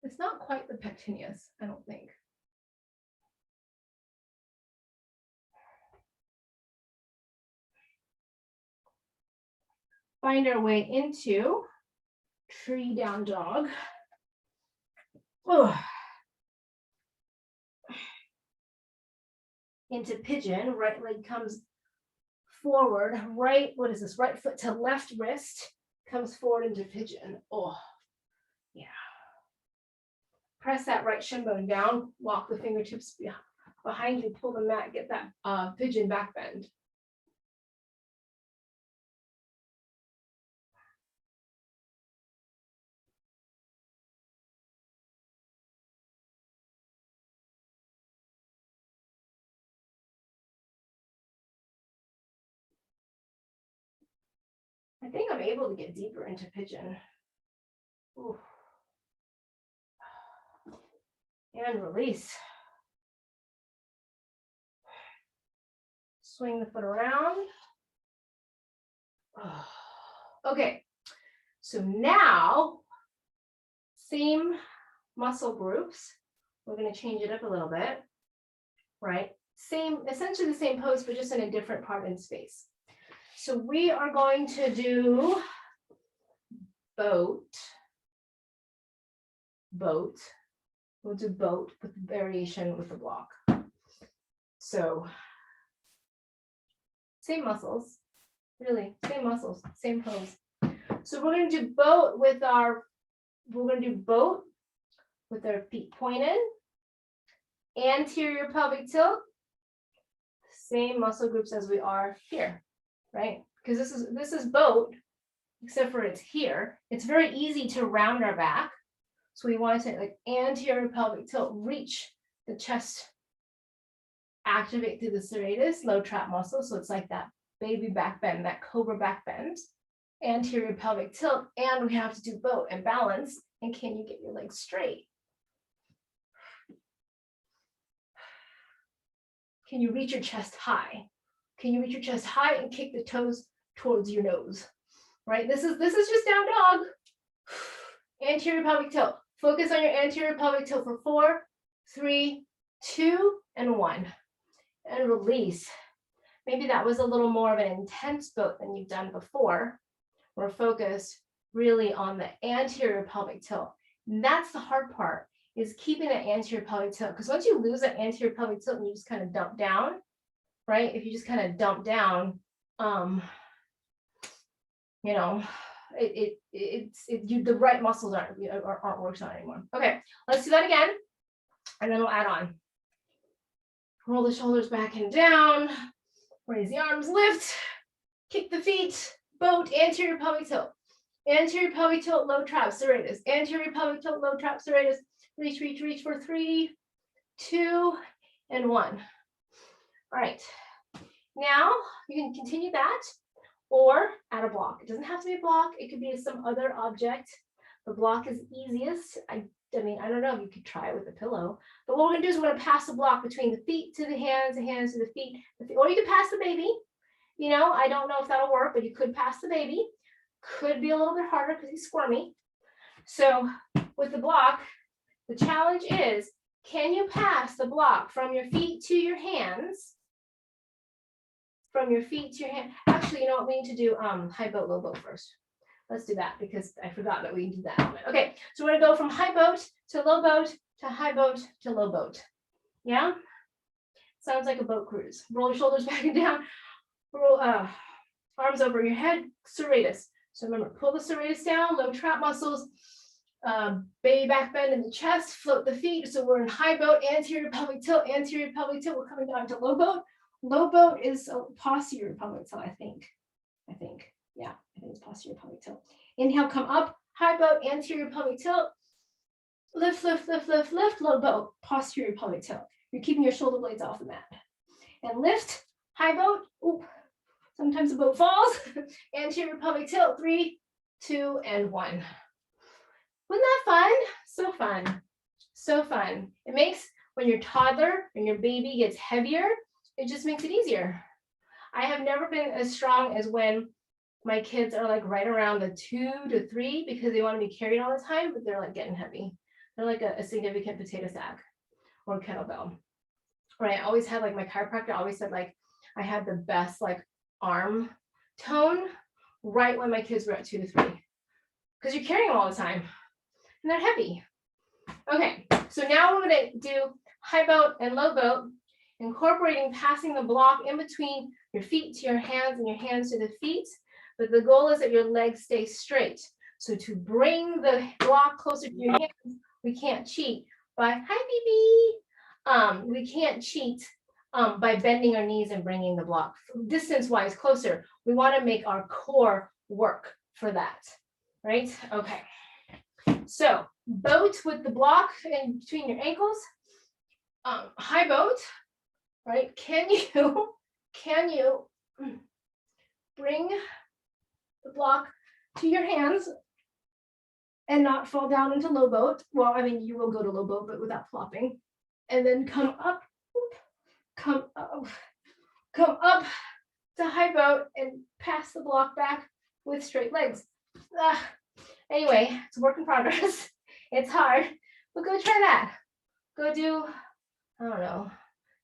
It's not quite the pectineus, I don't think. Find our way into tree down dog. Oh. Into pigeon, right leg comes forward, right, what is this? Right foot to left wrist comes forward into pigeon. Oh, yeah. Press that right shin bone down, walk the fingertips behind you, pull the mat, get that pigeon back bend. I think I'm able to get deeper into pigeon. Ooh. And release. Swing the foot around. Okay, so now, same muscle groups. We're going to change it up a little bit, right? Same, essentially the same pose, but just in a different part in space. So we are going to do boat. We'll do boat with the variation with the block. So same muscles, really, same muscles, same pose. So we're going to do boat with our feet pointed, anterior pelvic tilt, same muscle groups as we are here, right? Because this is boat, except for it's here. It's very easy to round our back. So we want to like anterior pelvic tilt, reach the chest, activate through the serratus, low trap muscle. So it's like that baby back bend, that cobra back bend, anterior pelvic tilt, and we have to do boat and balance. And can you get your legs straight? Can you reach your chest high? Can you reach your chest high and kick the toes towards your nose? Right? This is just down dog. Anterior pelvic tilt. Focus on your anterior pelvic tilt for 4, 3, 2, and 1. And release. Maybe that was a little more of an intense boat than you've done before. We're focused really on the anterior pelvic tilt. And that's the hard part, is keeping that anterior pelvic tilt. Because once you lose that anterior pelvic tilt and you just kind of dump down, right? If you just kind of dump down, you know, the right muscles aren't working on anymore. Okay, let's do that again, and then we'll add on. Roll the shoulders back and down, raise the arms, lift, kick the feet, boat, anterior pelvic tilt. Anterior pelvic tilt, low trap, serratus. Anterior pelvic tilt, low trap, serratus. Reach, reach, reach for 3, 2, and 1. All right, now you can continue that or add a block. It doesn't have to be a block. It could be some other object. The block is easiest. I mean, I don't know if you could try it with a pillow, but what we're gonna do is we're gonna pass the block between the feet to the hands to the feet, or you could pass the baby. You know, I don't know if that'll work, but you could pass the baby. Could be a little bit harder because he's squirmy. So with the block, the challenge is, can you pass the block from your feet to your hands? From your feet to your hand. Actually, you know what? We need to do high boat, low boat first. Let's do that because I forgot that we can do that element. Okay, so we're gonna go from high boat to low boat to high boat to low boat. Yeah? Sounds like a boat cruise. Roll your shoulders back and down. Roll arms over your head, serratus. So remember, pull the serratus down, low trap muscles, baby back bend in the chest, float the feet. So we're in high boat, anterior pelvic tilt, anterior pelvic tilt. We're coming down to low boat. Low boat is posterior pelvic tilt, I think. Yeah, I think it's posterior pelvic tilt. Inhale, come up, high boat, anterior pelvic tilt. Lift, lift, lift, lift, lift, low boat, posterior pelvic tilt. You're keeping your shoulder blades off the mat. And lift, high boat. Oop, sometimes the boat falls. Anterior pelvic tilt, 3, 2, and 1. Wasn't that fun? So fun. So fun. It makes, when your toddler and your baby gets heavier, it just makes it easier. I have never been as strong as when my kids are like right around the 2 to 3 because they want to be carried all the time, but they're like getting heavy. They're like a significant potato sack or kettlebell. Right? I always had like my chiropractor always said like I had the best like arm tone right when my kids were at 2 to 3 because you're carrying them all the time and they're heavy. Okay, so now we're going to do high boat and low boat, incorporating passing the block in between your feet to your hands and your hands to the feet. But the goal is that your legs stay straight. So to bring the block closer to your hands, we can't cheat by, hi, baby. We can't cheat by bending our knees and bringing the block distance-wise closer. We want to make our core work for that, right? Okay. So boat with the block in between your ankles, high boat, right? Can you bring the block to your hands and not fall down into low boat. Well, I mean, you will go to low boat, but without flopping. And then come up to high boat and pass the block back with straight legs. Anyway, it's a work in progress. It's hard, but go try that. Go do, I don't know,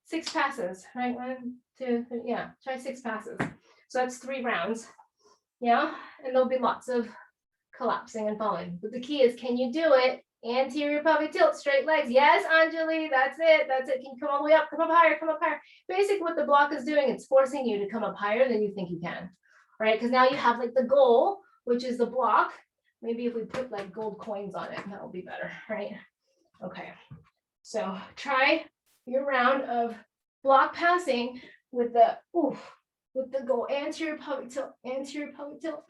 6 passes, right? 1, 2, 3, yeah, try 6 passes. So that's 3 rounds, yeah? And there'll be lots of collapsing and falling. But the key is, can you do it? Anterior pelvic tilt, straight legs. Yes, Anjali, that's it. That's it. Can you come all the way up? Come up higher, come up higher. Basically what the block is doing, it's forcing you to come up higher than you think you can, right? Because now you have like the goal, which is the block. Maybe if we put like gold coins on it, that'll be better, right? Okay, so try your round of block passing with the goal, anterior pelvic tilt, anterior pelvic tilt.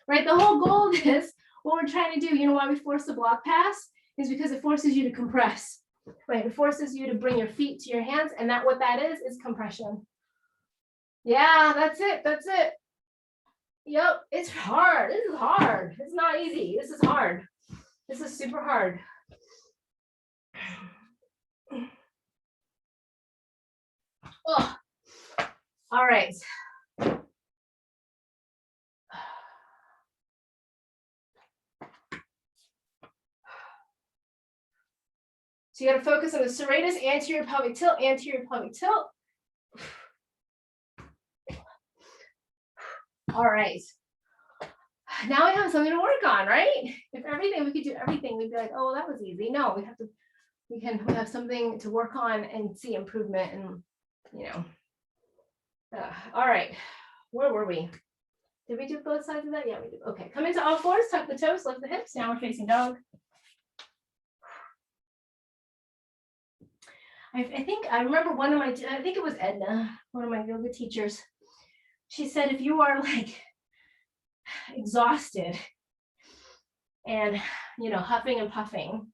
Right, the whole goal of this, what we're trying to do, you know why we force the block pass, is because it forces you to compress, right? It forces you to bring your feet to your hands, and what that is compression. Yeah, that's it, that's it. Yep, it's hard, this is hard. It's not easy, this is hard. This is super hard. Oh, all right. So you got to focus on the serratus, anterior pelvic tilt, anterior pelvic tilt. All right. Now we have something to work on, right? If everything, we could do everything, we'd be like, oh, that was easy. No, we have something to work on and see improvement, and you know. All right, where were we? Did we do both sides of that? Yeah, we did. Okay, come into all fours, tuck the toes, lift the hips. Now we're facing dog. I think I remember I think it was Edna, one of my yoga teachers. She said, if you are like exhausted and, you know, huffing and puffing,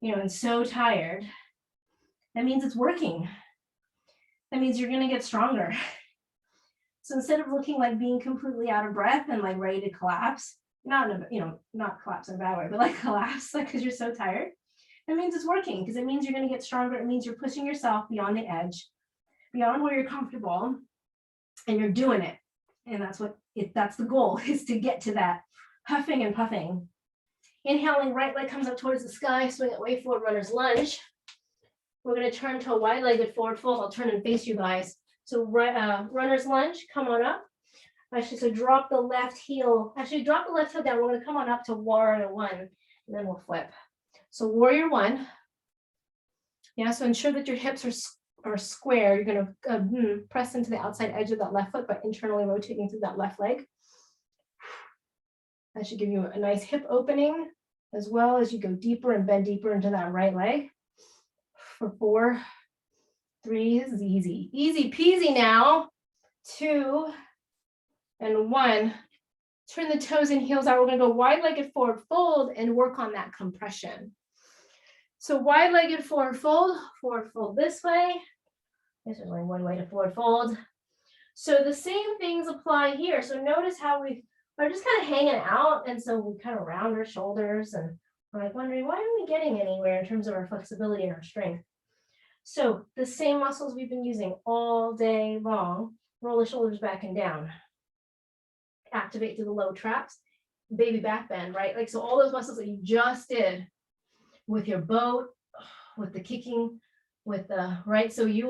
you know, and so tired, that means it's working. That means you're going to get stronger. So instead of looking like being completely out of breath and like ready to collapse, not collapse in a bad way, but like collapse, like because you're so tired, that means it's working, because it means you're going to get stronger. It means you're pushing yourself beyond the edge, beyond where you're comfortable, and you're doing it. And that's the goal, is to get to that huffing and puffing. Inhaling, right leg comes up towards the sky, swing it way forward, runner's lunge. We're going to turn to a wide-legged forward fold. I'll turn and face you guys. So runner's lunge, come on up. Actually, so drop the left heel. Actually, drop the left heel down. We're going to come on up to warrior 1, and then we'll flip. So warrior 1. Yeah, so ensure that your hips are square. You're going to press into the outside edge of that left foot by internally rotating through that left leg. That should give you a nice hip opening, as well as you go deeper and bend deeper into that right leg. For 4, 3, this is easy. Easy peasy now. 2 and 1. Turn the toes and heels out. We're going to go wide-legged forward fold and work on that compression. So wide-legged forward fold this way. There's only one way to forward fold. So the same things apply here. So notice how we are just kind of hanging out, and so we kind of round our shoulders, and we're like wondering, why aren't we getting anywhere in terms of our flexibility and our strength? So the same muscles we've been using all day long. Roll the shoulders back and down. Activate through the low traps. Baby back bend, right? Like, so all those muscles that you just did with your boat, with the kicking, with the, right? So I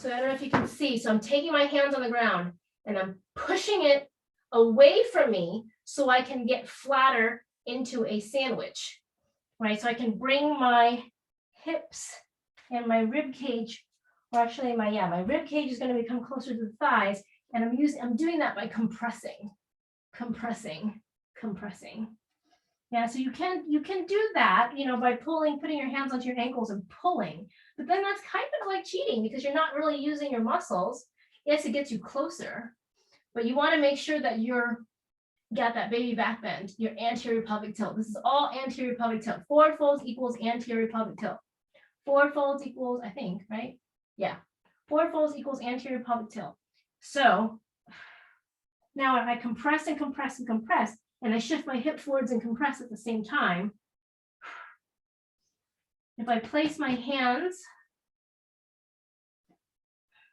don't know if you can see, so I'm taking my hands on the ground and I'm pushing it away from me so I can get flatter into a sandwich, right? So I can bring my hips and my rib cage, or actually my rib cage is going to become closer to the thighs, and I'm doing that by compressing. Yeah, so you can do that, you know, by putting your hands onto your ankles and pulling, but then that's kind of like cheating, because you're not really using your muscles. Yes, it gets you closer, but you want to make sure that you're Got that baby back bend, your anterior pelvic tilt. This is all anterior pelvic tilt. Forward folds equals anterior pelvic tilt. Forward folds equals, I think, right? Yeah. Forward folds equals anterior pelvic tilt. So now if I compress and compress and compress, and I shift my hip forwards and compress at the same time, if I place my hands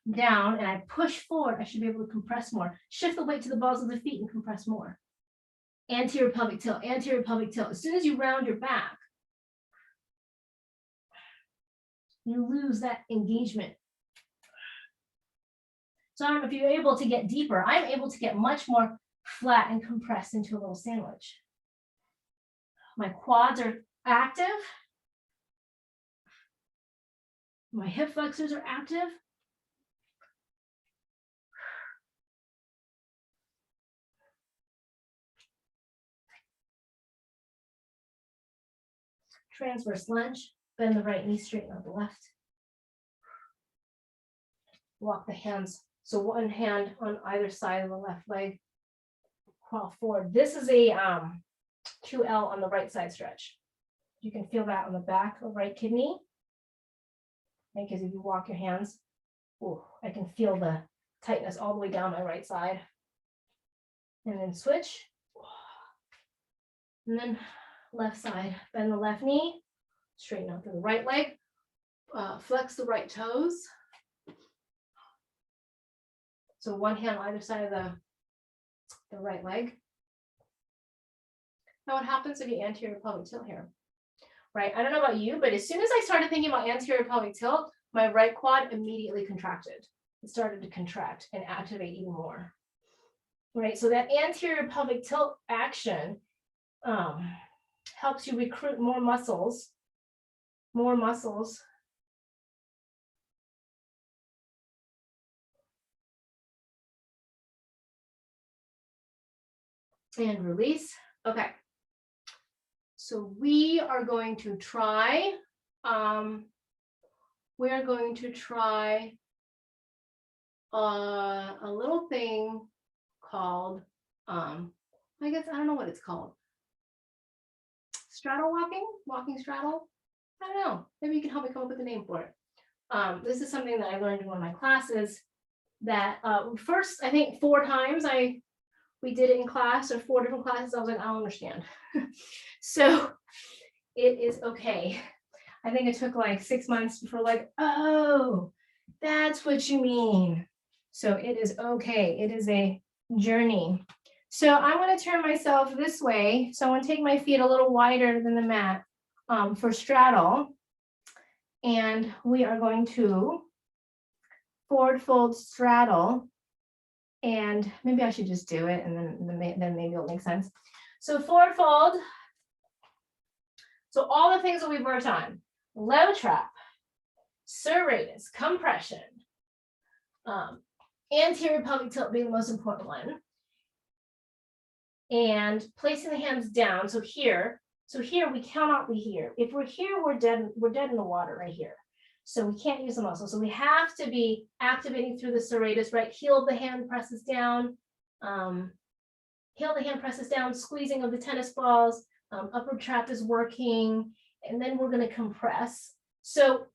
down and I push forward, I should be able to compress more. Shift the weight to the balls of the feet and compress more. Anterior pelvic tilt, anterior pelvic tilt. As soon as you round your back, you lose that engagement. So I don't know if you're able to get deeper. I'm able to get much more flat and compressed into a little sandwich. My quads are active. My hip flexors are active. Transverse lunge, bend the right knee, straighten out the left. Walk the hands. So one hand on either side of the left leg. Crawl forward. This is a 2L on the right side stretch. You can feel that on the back of the right kidney. Because if you walk your hands, ooh, I can feel the tightness all the way down my right side. And then switch. And then left side, bend the left knee, straighten out through the right leg, flex the right toes. So one hand on either side of the right leg. Now what happens if you anterior pelvic tilt here? Right, I don't know about you, but as soon as I started thinking about anterior pelvic tilt, my right quad immediately contracted. It started to contract and activate even more. Right, so that anterior pelvic tilt action helps you recruit more muscles. And release. Okay. So we are going to try, a little thing called, I guess, I don't know what it's called. Straddle walking straddle. I don't know. Maybe you can help me come up with a name for it. This is something that I learned in one of my classes that first, I think 4 times we did it in class, or 4 different classes. I was like, I don't understand. So it is okay. I think it took like 6 months before like, oh, that's what you mean. So it is okay. It is a journey. So I'm going to turn myself this way. So I'm going to take my feet a little wider than the mat for straddle. And we are going to forward fold straddle. And maybe I should just do it, and then maybe it'll make sense. So forward fold. So all the things that we've worked on: low trap, serratus, compression, anterior pelvic tilt being the most important one, and placing the hands down. So here we cannot be here. If we're here, we're dead in the water right here. So we can't use the muscle. So we have to be activating through the serratus, right? Heel of the hand presses down, squeezing of the tennis balls, upper trap is working, and then we're going to compress. So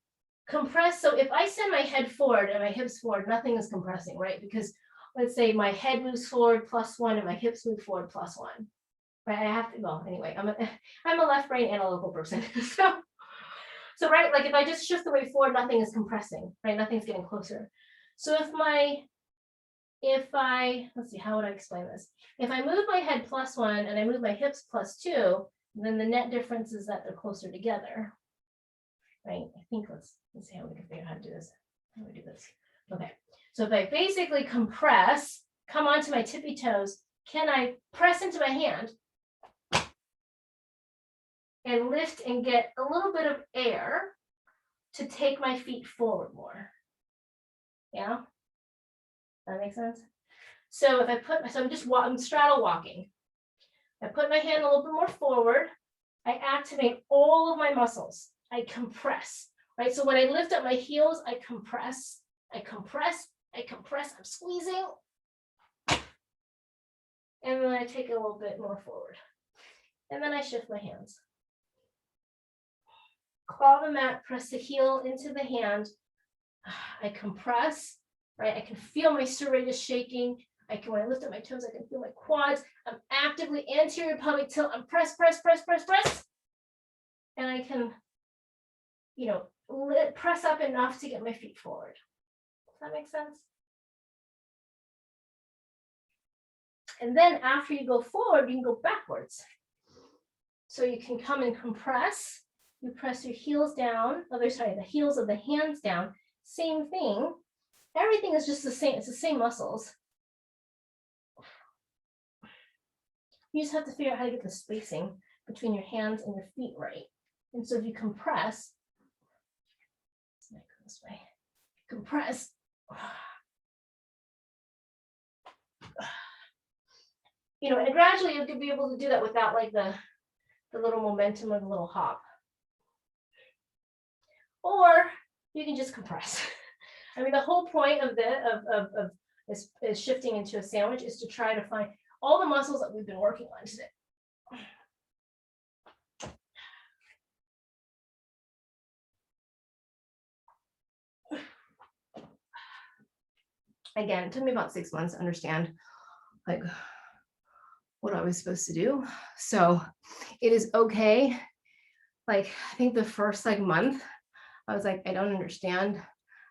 compress, so if I send my head forward and my hips forward, nothing is compressing, right? Because let's say my head moves forward +1 and my hips move forward +1, right? I have to, well, anyway, I'm a left brain analytical person. So right, like if I just shift the weight forward, nothing is compressing, right? Nothing's getting closer. So let's see, how would I explain this? If I move my head +1 and I move my hips +2, then the net difference is that they're closer together, right? I think let's see how we can figure out how to do this. How do we do this? Okay, so if I basically compress, come onto my tippy toes, can I press into my hand and lift and get a little bit of air to take my feet forward more? Yeah, that makes sense. So if I I'm straddle walking. I put my hand a little bit more forward. I activate all of my muscles. I compress, right? So when I lift up my heels, I compress, I'm squeezing. And then I take it a little bit more forward. And then I shift my hands. Claw the mat, press the heel into the hand. I compress, right? I can feel my serratus shaking. When I lift up my toes, I can feel my quads. I'm actively anterior pelvic tilt. I'm press. And I can, press up enough to get my feet forward. Does that make sense? And then after you go forward, you can go backwards. So you can come and compress. You press your heels down. The heels of the hands down. Same thing. Everything is just the same. It's the same muscles. You just have to figure out how to get the spacing between your hands and your feet right. And so if you compress, let's go this way. Compress. And gradually you could be able to do that without like the little momentum or the little hop. Or you can just compress. I mean, the whole point of is shifting into a sandwich is to try to find all the muscles that we've been working on today. Again, it took me about 6 months to understand like what I was supposed to do. So it is okay. Like, I think the first month, I was like, I don't understand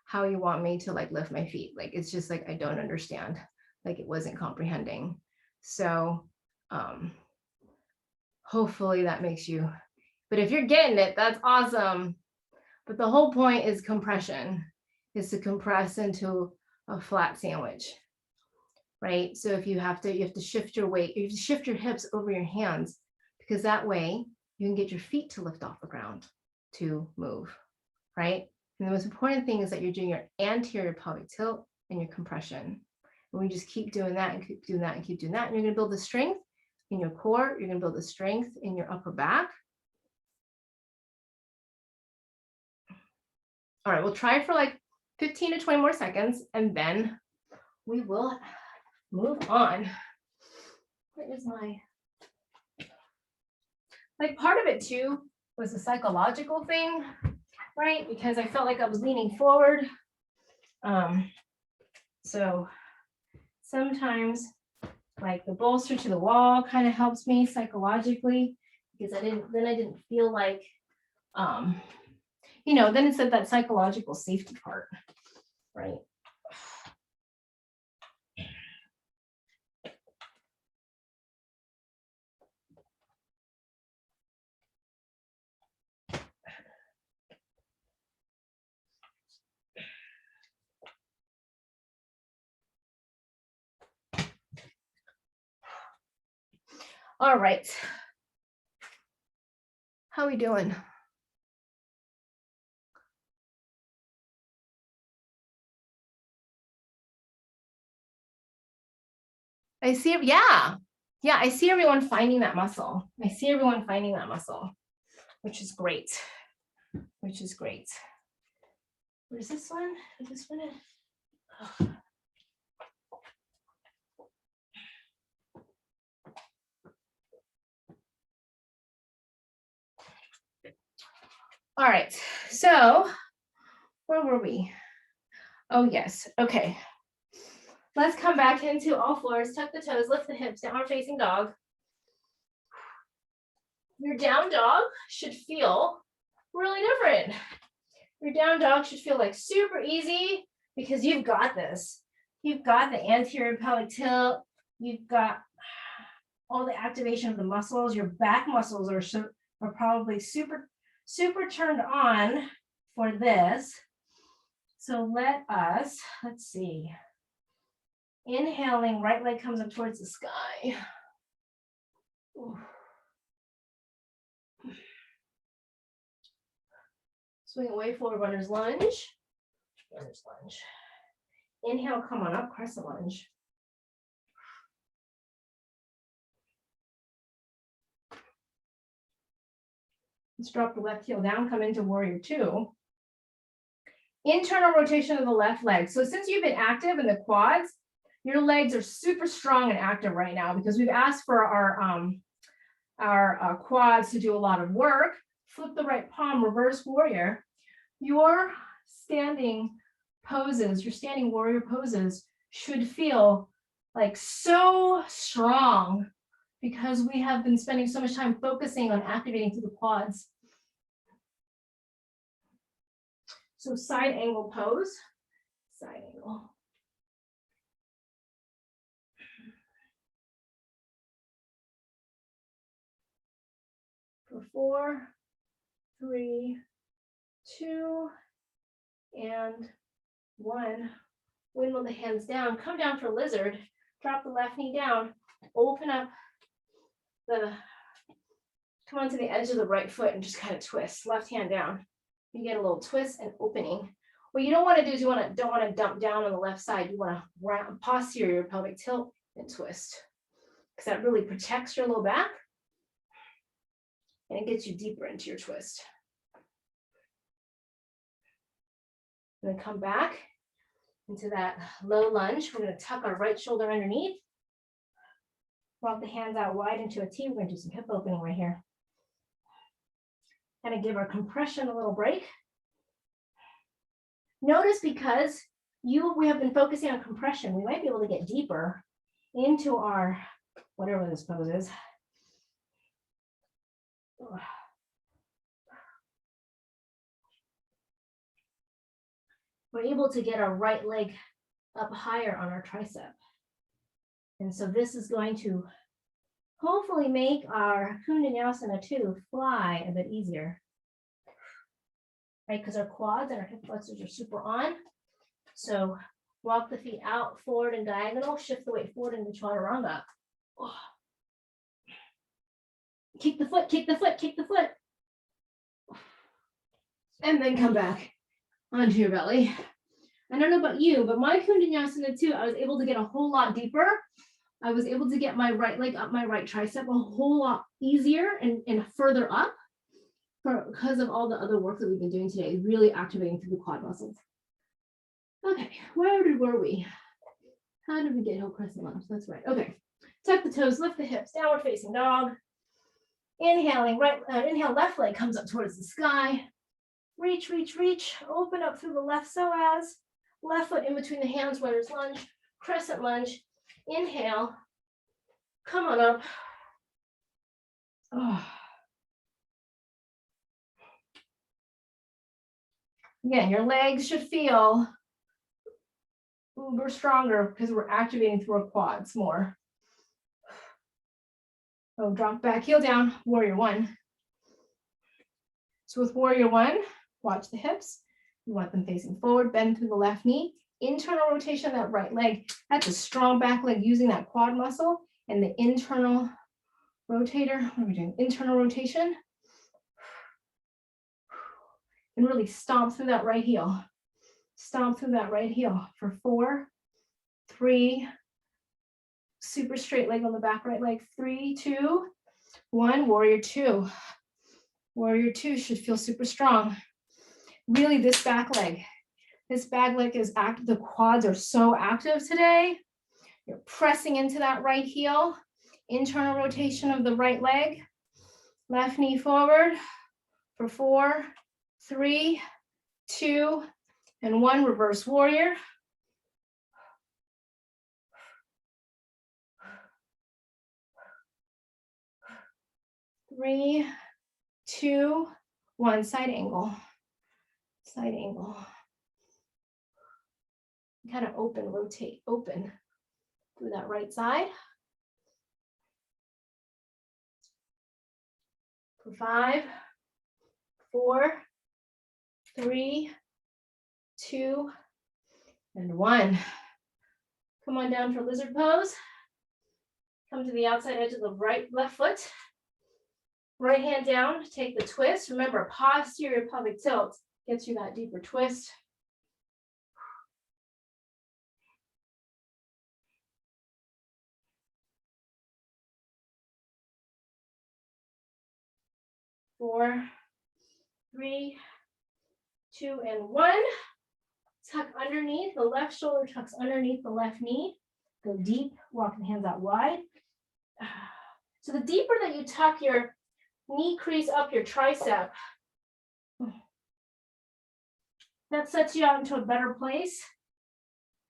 how you want me to lift my feet. Like, it's just I don't understand. Like, it wasn't comprehending. So hopefully that makes you, but if you're getting it, that's awesome. But the whole point is compression, is to compress into a flat sandwich, right? So if you have to shift your weight, you have to shift your hips over your hands, because that way you can get your feet to lift off the ground to move, right? And the most important thing is that you're doing your anterior pelvic tilt and your compression. And we just keep doing that and keep doing that and keep doing that. And you're going to build the strength in your core. You're going to build the strength in your upper back. All right, we'll try for 15 to 20 more seconds, and then we will move on. Where is my, part of it too was a psychological thing, right? Because I felt like I was leaning forward. So sometimes the bolster to the wall kind of helps me psychologically, because I didn't feel like, then it's that psychological safety part, right? All right. How are we doing? I see, yeah, I see everyone finding that muscle. Which is great. Where's this one? Is this one? Oh. All right, so where were we? Oh, yes, okay. Let's come back into all fours, tuck the toes, lift the hips, downward facing dog. Your down dog should feel really different. Your down dog should feel super easy, because you've got this. You've got the anterior pelvic tilt. You've got all the activation of the muscles. Your back muscles are probably super turned on for this. So let's see. Inhaling, right leg comes up towards the sky. Ooh. Swing away, forward runner's lunge. Inhale, come on up, crescent lunge. Let's drop the left heel down, come into warrior two. Internal rotation of the left leg. So since you've been active in the quads, Your legs are super strong and active right now because we've asked for our quads to do a lot of work. Flip the right palm, reverse warrior. Your standing poses, your standing warrior poses should feel like so strong because we have been spending so much time focusing on activating through the quads. So side angle pose, side angle. For 4, 3, 2, and 1. Windmill the hands down, come down for lizard, drop the left knee down, open up come onto the edge of the right foot and just kind of twist, left hand down. You get a little twist and opening. What you don't want to do is don't want to dump down on the left side. You want to round posterior pelvic tilt and twist because that really protects your low back and it gets you deeper into your twist. And then come back into that low lunge. We're going to tuck our right shoulder underneath. Walk the hands out wide into a T. We're going to do some hip opening right here. Kind of give our compression a little break. Notice because we have been focusing on compression, we might be able to get deeper into our, whatever this pose is. We're able to get our right leg up higher on our tricep. And so this is going to hopefully make our Kundalini 2 fly a bit easier. Right, because our quads and our hip flexors are super on. So walk the feet out, forward and diagonal, shift the weight forward into chaturanga. Oh. Kick the foot, kick the foot, kick the foot. And then come back onto your belly. I don't know about you, but my Kundalini 2, I was able to get a whole lot deeper. I was able to get my right leg up my right tricep a whole lot easier and further up because of all the other work that we've been doing today, really activating through the quad muscles. Okay, where were we? How did we get hill crescent lunge? That's right. Okay, tuck the toes, lift the hips, downward facing dog. Inhaling, inhale, left leg comes up towards the sky. Reach, reach, reach, open up through the left psoas. Left foot in between the hands, runner's lunge, crescent lunge. Inhale, come on up. Oh. Again, your legs should feel uber stronger because we're activating through our quads more. So drop back, heel down, warrior 1. So with warrior 1, watch the hips. You want them facing forward, bend through the left knee. Internal rotation of that right leg. That's a strong back leg using that quad muscle and the internal rotator. What are we doing? Internal rotation. And really stomp through that right heel. Stomp through that right heel for 4, 3, super straight leg on the back right leg. 3, 2, 1, warrior 2. Warrior 2 should feel super strong. Really this back leg is active. The quads are so active today. You're pressing into that right heel. Internal rotation of the right leg. Left knee forward for 4, 3, 2, and 1. Reverse warrior. Three, 2, 1. Side angle. Side angle. Kind of open, rotate, open through that right side. For 5, 4, 3, 2, and 1. Come on down for lizard pose. Come to the outside edge of the left foot. Right hand down, take the twist. Remember, posterior pelvic tilt gets you that deeper twist. Four, 3, 2, and 1. Tuck underneath. The left shoulder tucks underneath the left knee. Go deep, walk the hands out wide. So the deeper that you tuck your knee crease up your tricep, that sets you out into a better place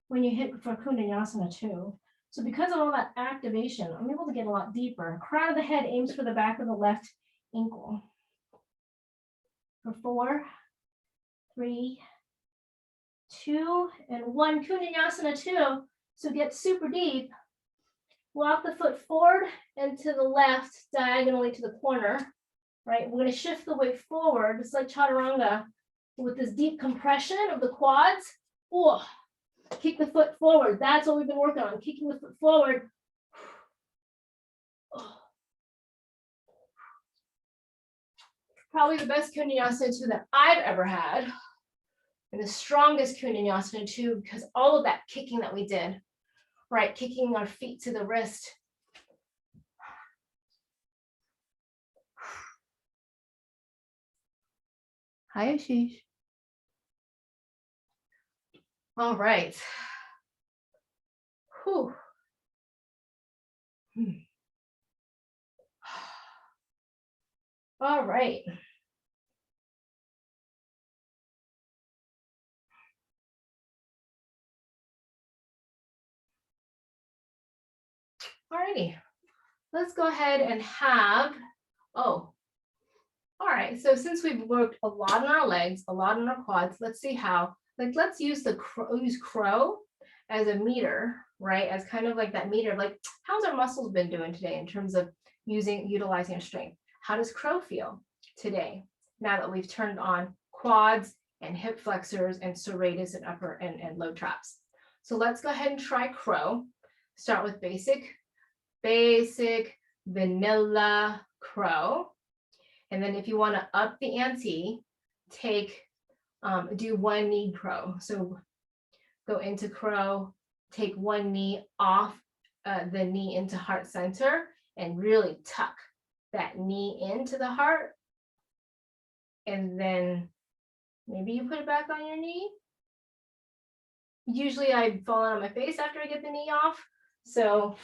when you hit for Kundalini too. So because of all that activation, I'm able to get a lot deeper. Crown of the head aims for the back of the left ankle. For 4, 3, 2, and 1. Kundalini 2. So get super deep. Walk the foot forward and to the left, diagonally to the corner. Right? We're going to shift the weight forward, just like Chaturanga, with this deep compression of the quads. Oh, kick the foot forward. That's what we've been working on, kicking the foot forward. Oh. Probably the best Kundalini 2 that I've ever had, and the strongest Kundalini 2 because all of that kicking that we did, right? Kicking our feet to the wrist. Hi, Ashish. All right. Whew. All right. All righty. Let's go ahead and have, all right. So since we've worked a lot on our legs, a lot on our quads, let's see how, let's use crow as a meter, right? As kind of like that meter, like how's our muscles been doing today in terms of utilizing our strength? How does crow feel today? Now that we've turned on quads and hip flexors and serratus and upper and low traps. So let's go ahead and try crow. Start with basic vanilla crow. And then if you want to up the ante, do one knee crow. So go into crow, take one knee off the knee into heart center and really tuck that knee into the heart. And then maybe you put it back on your knee. Usually I fall on my face after I get the knee off. So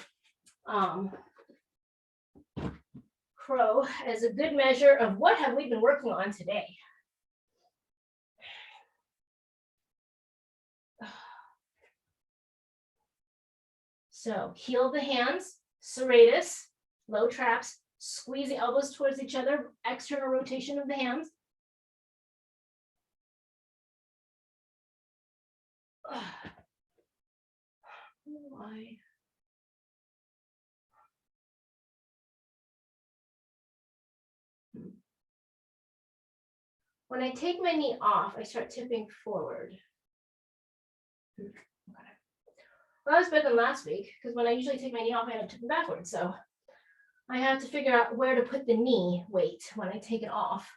crow is a good measure of what have we been working on today. So heel of the hands, serratus, low traps, squeeze the elbows towards each other, external rotation of the hands. Why? When I take my knee off, I start tipping forward. Okay. Well, that was better than last week, because when I usually take my knee off, I end up tipping backwards. So I have to figure out where to put the knee weight when I take it off.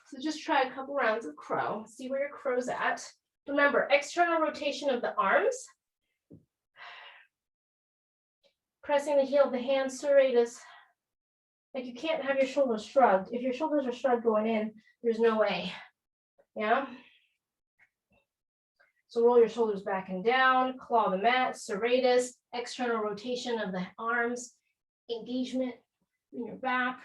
So just try a couple rounds of crow, see where your crow's at. Remember, external rotation of the arms. Pressing the heel of the hand, serratus. Like you can't have your shoulders shrugged. If your shoulders are shrugged going in, there's no way. Yeah? So roll your shoulders back and down, claw the mat, serratus, external rotation of the arms, engagement in your back.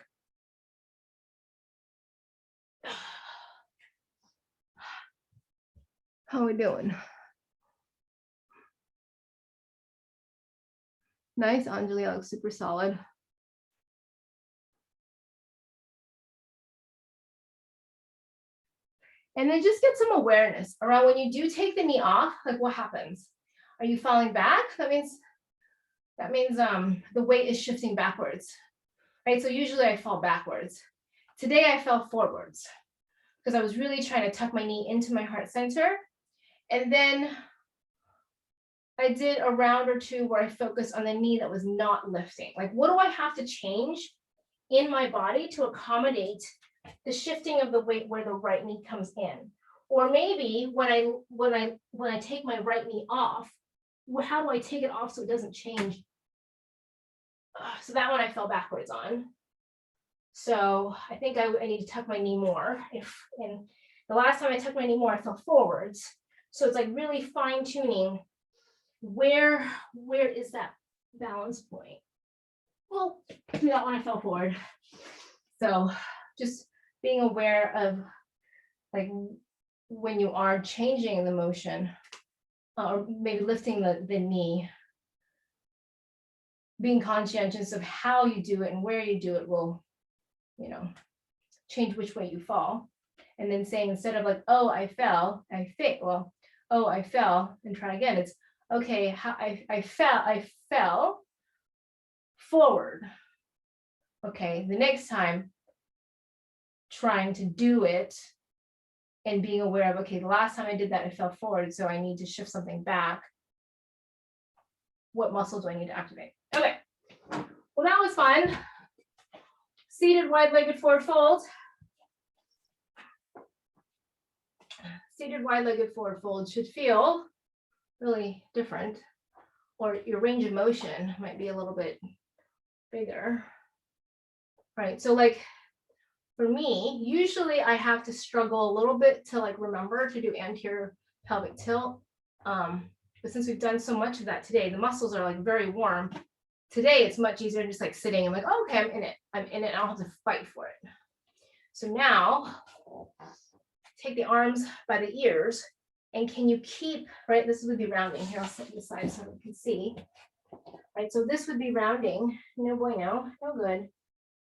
How are we doing? Nice, Anjali, looks super solid. And then just get some awareness around when you do take the knee off, like what happens? Are you falling back? That means the weight is shifting backwards, right? So usually I fall backwards. Today I fell forwards because I was really trying to tuck my knee into my heart center. And then I did a round or two where I focused on the knee that was not lifting. Like, what do I have to change in my body to accommodate the shifting of the weight where the right knee comes in. Or maybe when I take my right knee off, how do I take it off so it doesn't change? So that one I fell backwards on. So I think I need to tuck my knee more. And the last time I tucked my knee more, I fell forwards. So it's like really fine tuning. Where is that balance point? Well, that one I fell forward. So just being aware of like when you are changing the motion or maybe lifting the knee, being conscientious of how you do it and where you do it will, change which way you fall. And then saying, instead of like, oh, I fell, oh, I fell, and try again. It's okay, how I fell forward. Okay, the next time, trying to do it and being aware of, okay, the last time I did that, I fell forward, so I need to shift something back. What muscle do I need to activate? Okay, well, that was fun. Seated wide-legged forward fold. Seated wide-legged forward fold should feel really different, or your range of motion might be a little bit bigger. Right, so like for me, usually I have to struggle a little bit to like remember to do anterior pelvic tilt. But since we've done so much of that today, the muscles are like very warm. Today, it's much easier just like sitting and like, oh, okay, I'm in it. I don't have to fight for it. So now, take the arms by the ears, and can you keep, right, this would be rounding. Here, I'll set this aside so you can see. Right, so this would be rounding. No bueno, no good.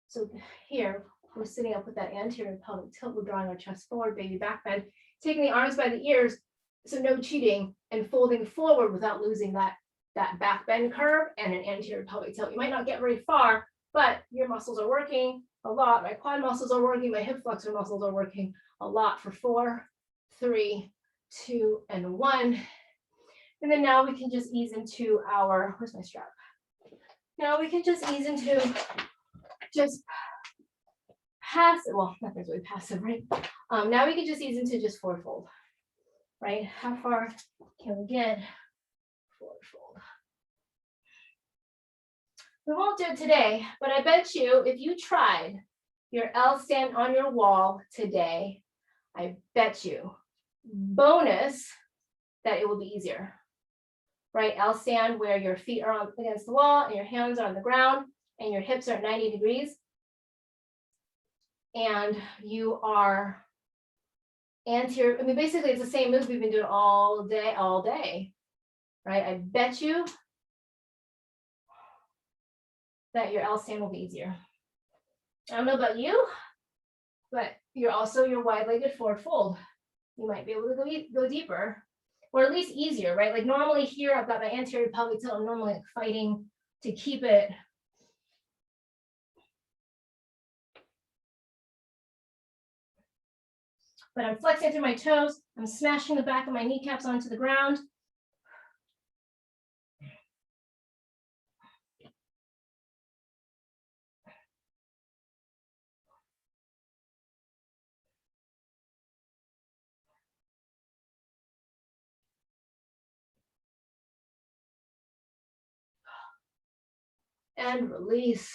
So here, we're sitting up with that anterior pelvic tilt. We're drawing our chest forward, baby back bend, taking the arms by the ears, so no cheating, and folding forward without losing that back bend curve and an anterior pelvic tilt. You might not get very far, but your muscles are working a lot. My quad muscles are working, my hip flexor muscles are working a lot for 4, 3, 2, and 1. And then now we can just ease into our, where's my strap? Now we can just ease into just passive, well, nothing's really passive, right? Now we can just ease into just forward fold, right? How far can we get? Forward fold. We won't do it today, but I bet you if you tried your L stand on your wall today, I bet you, bonus, that it will be easier, right? L stand where your feet are up against the wall and your hands are on the ground and your hips are at 90 degrees. And you are anterior, I mean, basically it's the same move we've been doing all day, right? I bet you that your L stand will be easier. I don't know about you, but you're also your wide-legged forward fold. You might be able to go deeper, or at least easier, right? Like normally here, I've got my anterior pelvic tilt. I'm normally like fighting to keep it. But I'm flexing through my toes. I'm smashing the back of my kneecaps onto the ground. And release,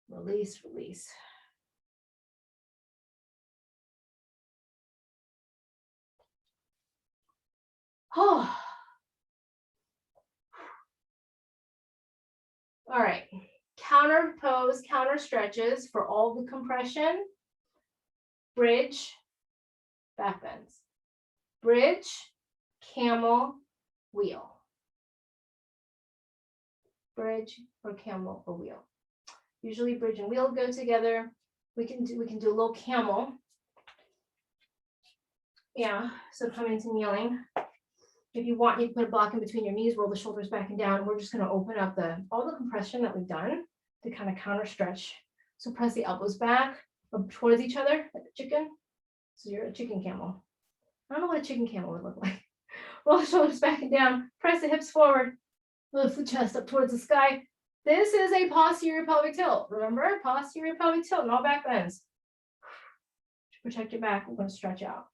release, release. Oh. All right, counter pose, counter stretches for all the compression. Bridge, back bends. Bridge, camel, wheel. Bridge or camel or wheel. Usually bridge and wheel go together. We can do a little camel. Yeah, so come into kneeling. If you want, you can put a block in between your knees, roll the shoulders back and down. We're just going to open up all the compression that we've done to kind of counter stretch. So press the elbows back up towards each other like a chicken. So you're a chicken camel. I don't know what a chicken camel would look like. Roll the shoulders back and down. Press the hips forward. Lift the chest up towards the sky. This is a posterior pelvic tilt. Remember, posterior pelvic tilt, not back bends. protect your back, we're going to stretch out.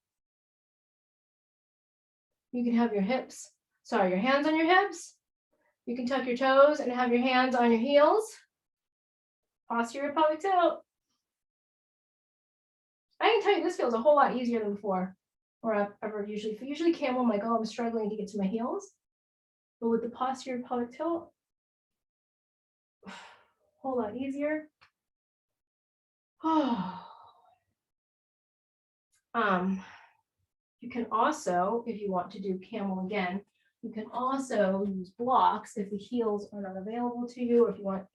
You can have your hips, sorry, your hands on your hips. You can tuck your toes and have your hands on your heels. Posterior pelvic tilt. I can tell you this feels a whole lot easier than before, or I've ever usually camel, I'm like, oh, I'm struggling to get to my heels. But with the posterior pelvic tilt, a whole lot easier. Oh. You can also, if you want to do camel again, you can also use blocks if the heels are not available to you, or if you want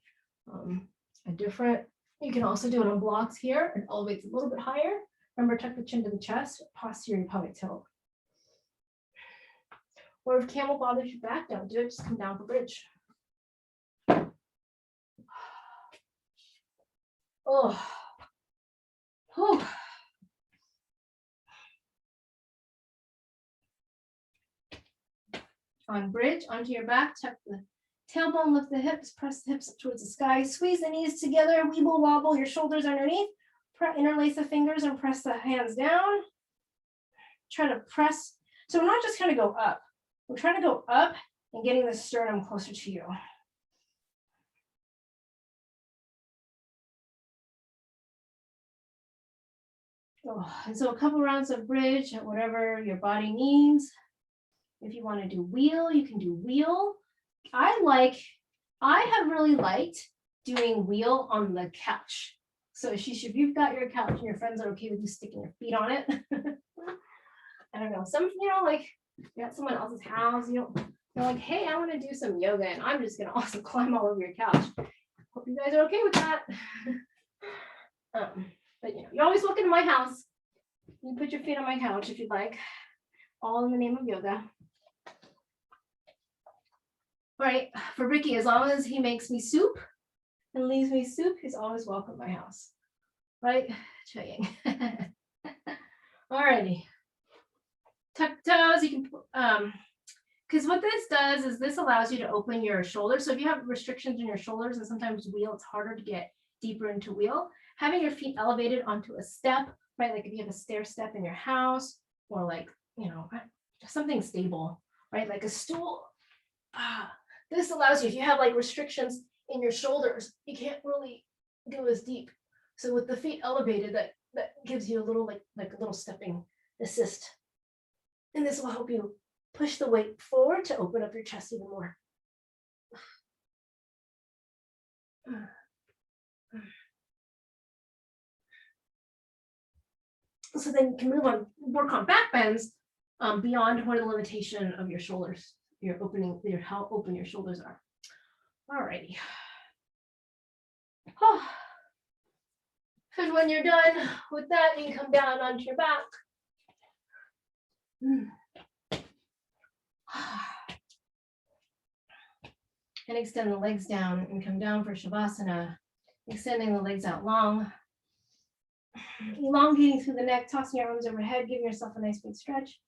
a different, you can also do it on blocks here and elevates a little bit higher. Remember, tuck the chin to the chest, posterior pelvic tilt. Or if camel bothers your back, don't do it, just come down for bridge. Oh. Whew. On bridge, onto your back, tuck the tailbone, lift the hips, press the hips up towards the sky, squeeze the knees together, weeble wobble your shoulders underneath, interlace the fingers and press the hands down. Try to press, so we're not just trying to go up, we're trying to go up and getting the sternum closer to you. Oh, and so a couple rounds of bridge, whatever your body needs. If you want to do wheel, you can do wheel. I have really liked doing wheel on the couch. So if you've got your couch and your friends are okay with you sticking your feet on it. I don't know. Some, like you're at someone else's house, they're like, hey, I want to do some yoga and I'm just gonna also climb all over your couch. Hope you guys are okay with that. But you're always welcome to my house. You can put your feet on my couch if you'd like, all in the name of yoga. All right, for Ricky, as long as he makes me soup and leaves me soup, he's always welcome at my house. Right? Chaying. All righty. Tuck toes, you can, because what this does is this allows you to open your shoulders. So if you have restrictions in your shoulders and sometimes wheel, it's harder to get deeper into wheel. Having your feet elevated onto a step, right? Like if you have a stair step in your house or like, something stable, right? Like a stool. This allows you, if you have like restrictions in your shoulders, you can't really go as deep. So with the feet elevated, that gives you a little like a little stepping assist. And this will help you push the weight forward to open up your chest even more. So then you can work on back bends beyond where the limitation of your shoulders, how open your shoulders are. All righty. Oh. And when you're done with that, you can come down onto your back. And extend the legs down and come down for Shavasana, extending the legs out long. Elongating through the neck, tossing your arms overhead, giving yourself a nice big stretch.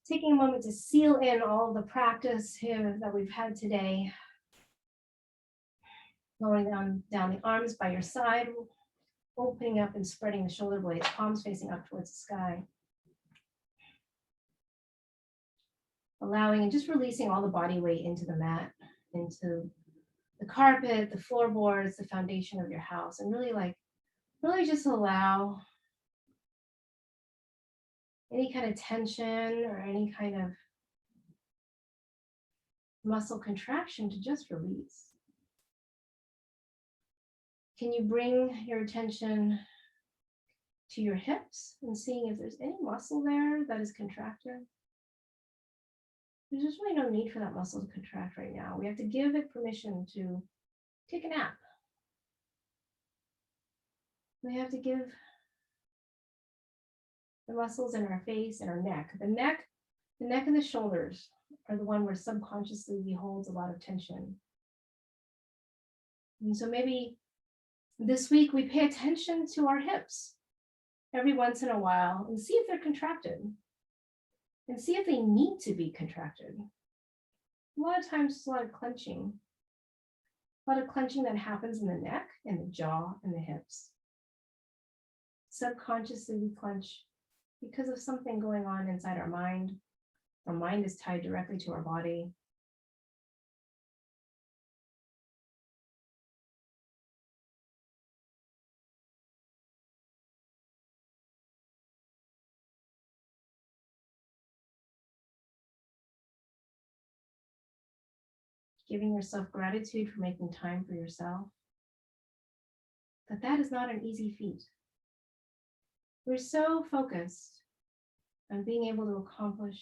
Taking a moment to seal in all of the practice here that we've had today. Lowering down the arms by your side, opening up and spreading the shoulder blades, palms facing up towards the sky. Allowing and just releasing all the body weight into the mat, into the carpet, the floorboards, the foundation of your house, and really just allow any kind of tension or any kind of muscle contraction to just release. Can you bring your attention to your hips and seeing if there's any muscle there that is contracted? There's just really no need for that muscle to contract right now. We have to give it permission to take a nap. We have to give the muscles in our face and our neck. The neck and the shoulders are the one where subconsciously we hold a lot of tension. And so maybe this week we pay attention to our hips every once in a while and see if they're contracted and see if they need to be contracted. A lot of times it's a lot of clenching that happens in the neck and the jaw and the hips. Subconsciously, we clench because of something going on inside our mind. Our mind is tied directly to our body. Giving yourself gratitude for making time for yourself. But that is not an easy feat. We're so focused on being able to accomplish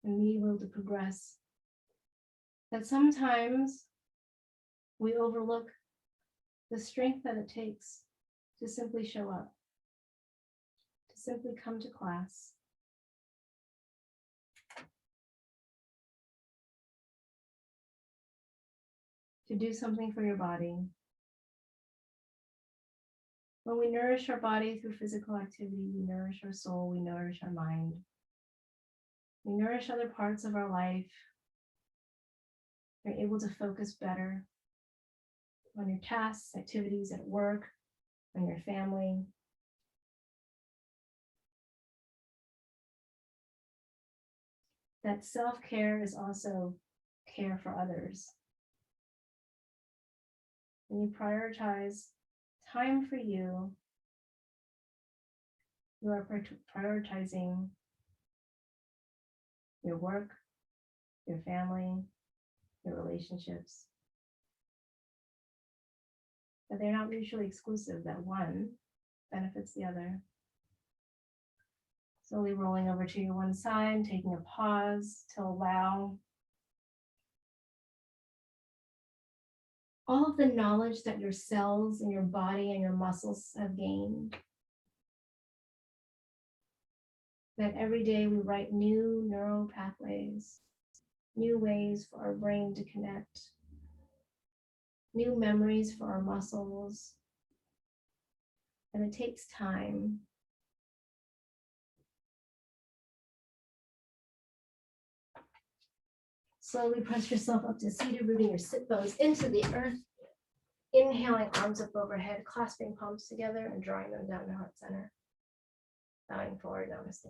and being able to progress that sometimes we overlook the strength that it takes to simply show up, to simply come to class, to do something for your body. When we nourish our body through physical activity, we nourish our soul, we nourish our mind. We nourish other parts of our life. You're able to focus better on your tasks, activities at work, on your family. That self-care is also care for others. When you prioritize time for you, you are prioritizing your work, your family, your relationships. But they're not mutually exclusive, that one benefits the other. Slowly rolling over to your one side, taking a pause to allow all of the knowledge that your cells and your body and your muscles have gained. That every day we write new neural pathways, new ways for our brain to connect, new memories for our muscles. And it takes time. Slowly press yourself up to seated, rooting your sit bones into the earth. Inhaling, arms up overhead, clasping palms together and drawing them down to heart center. Bowing forward, namaste.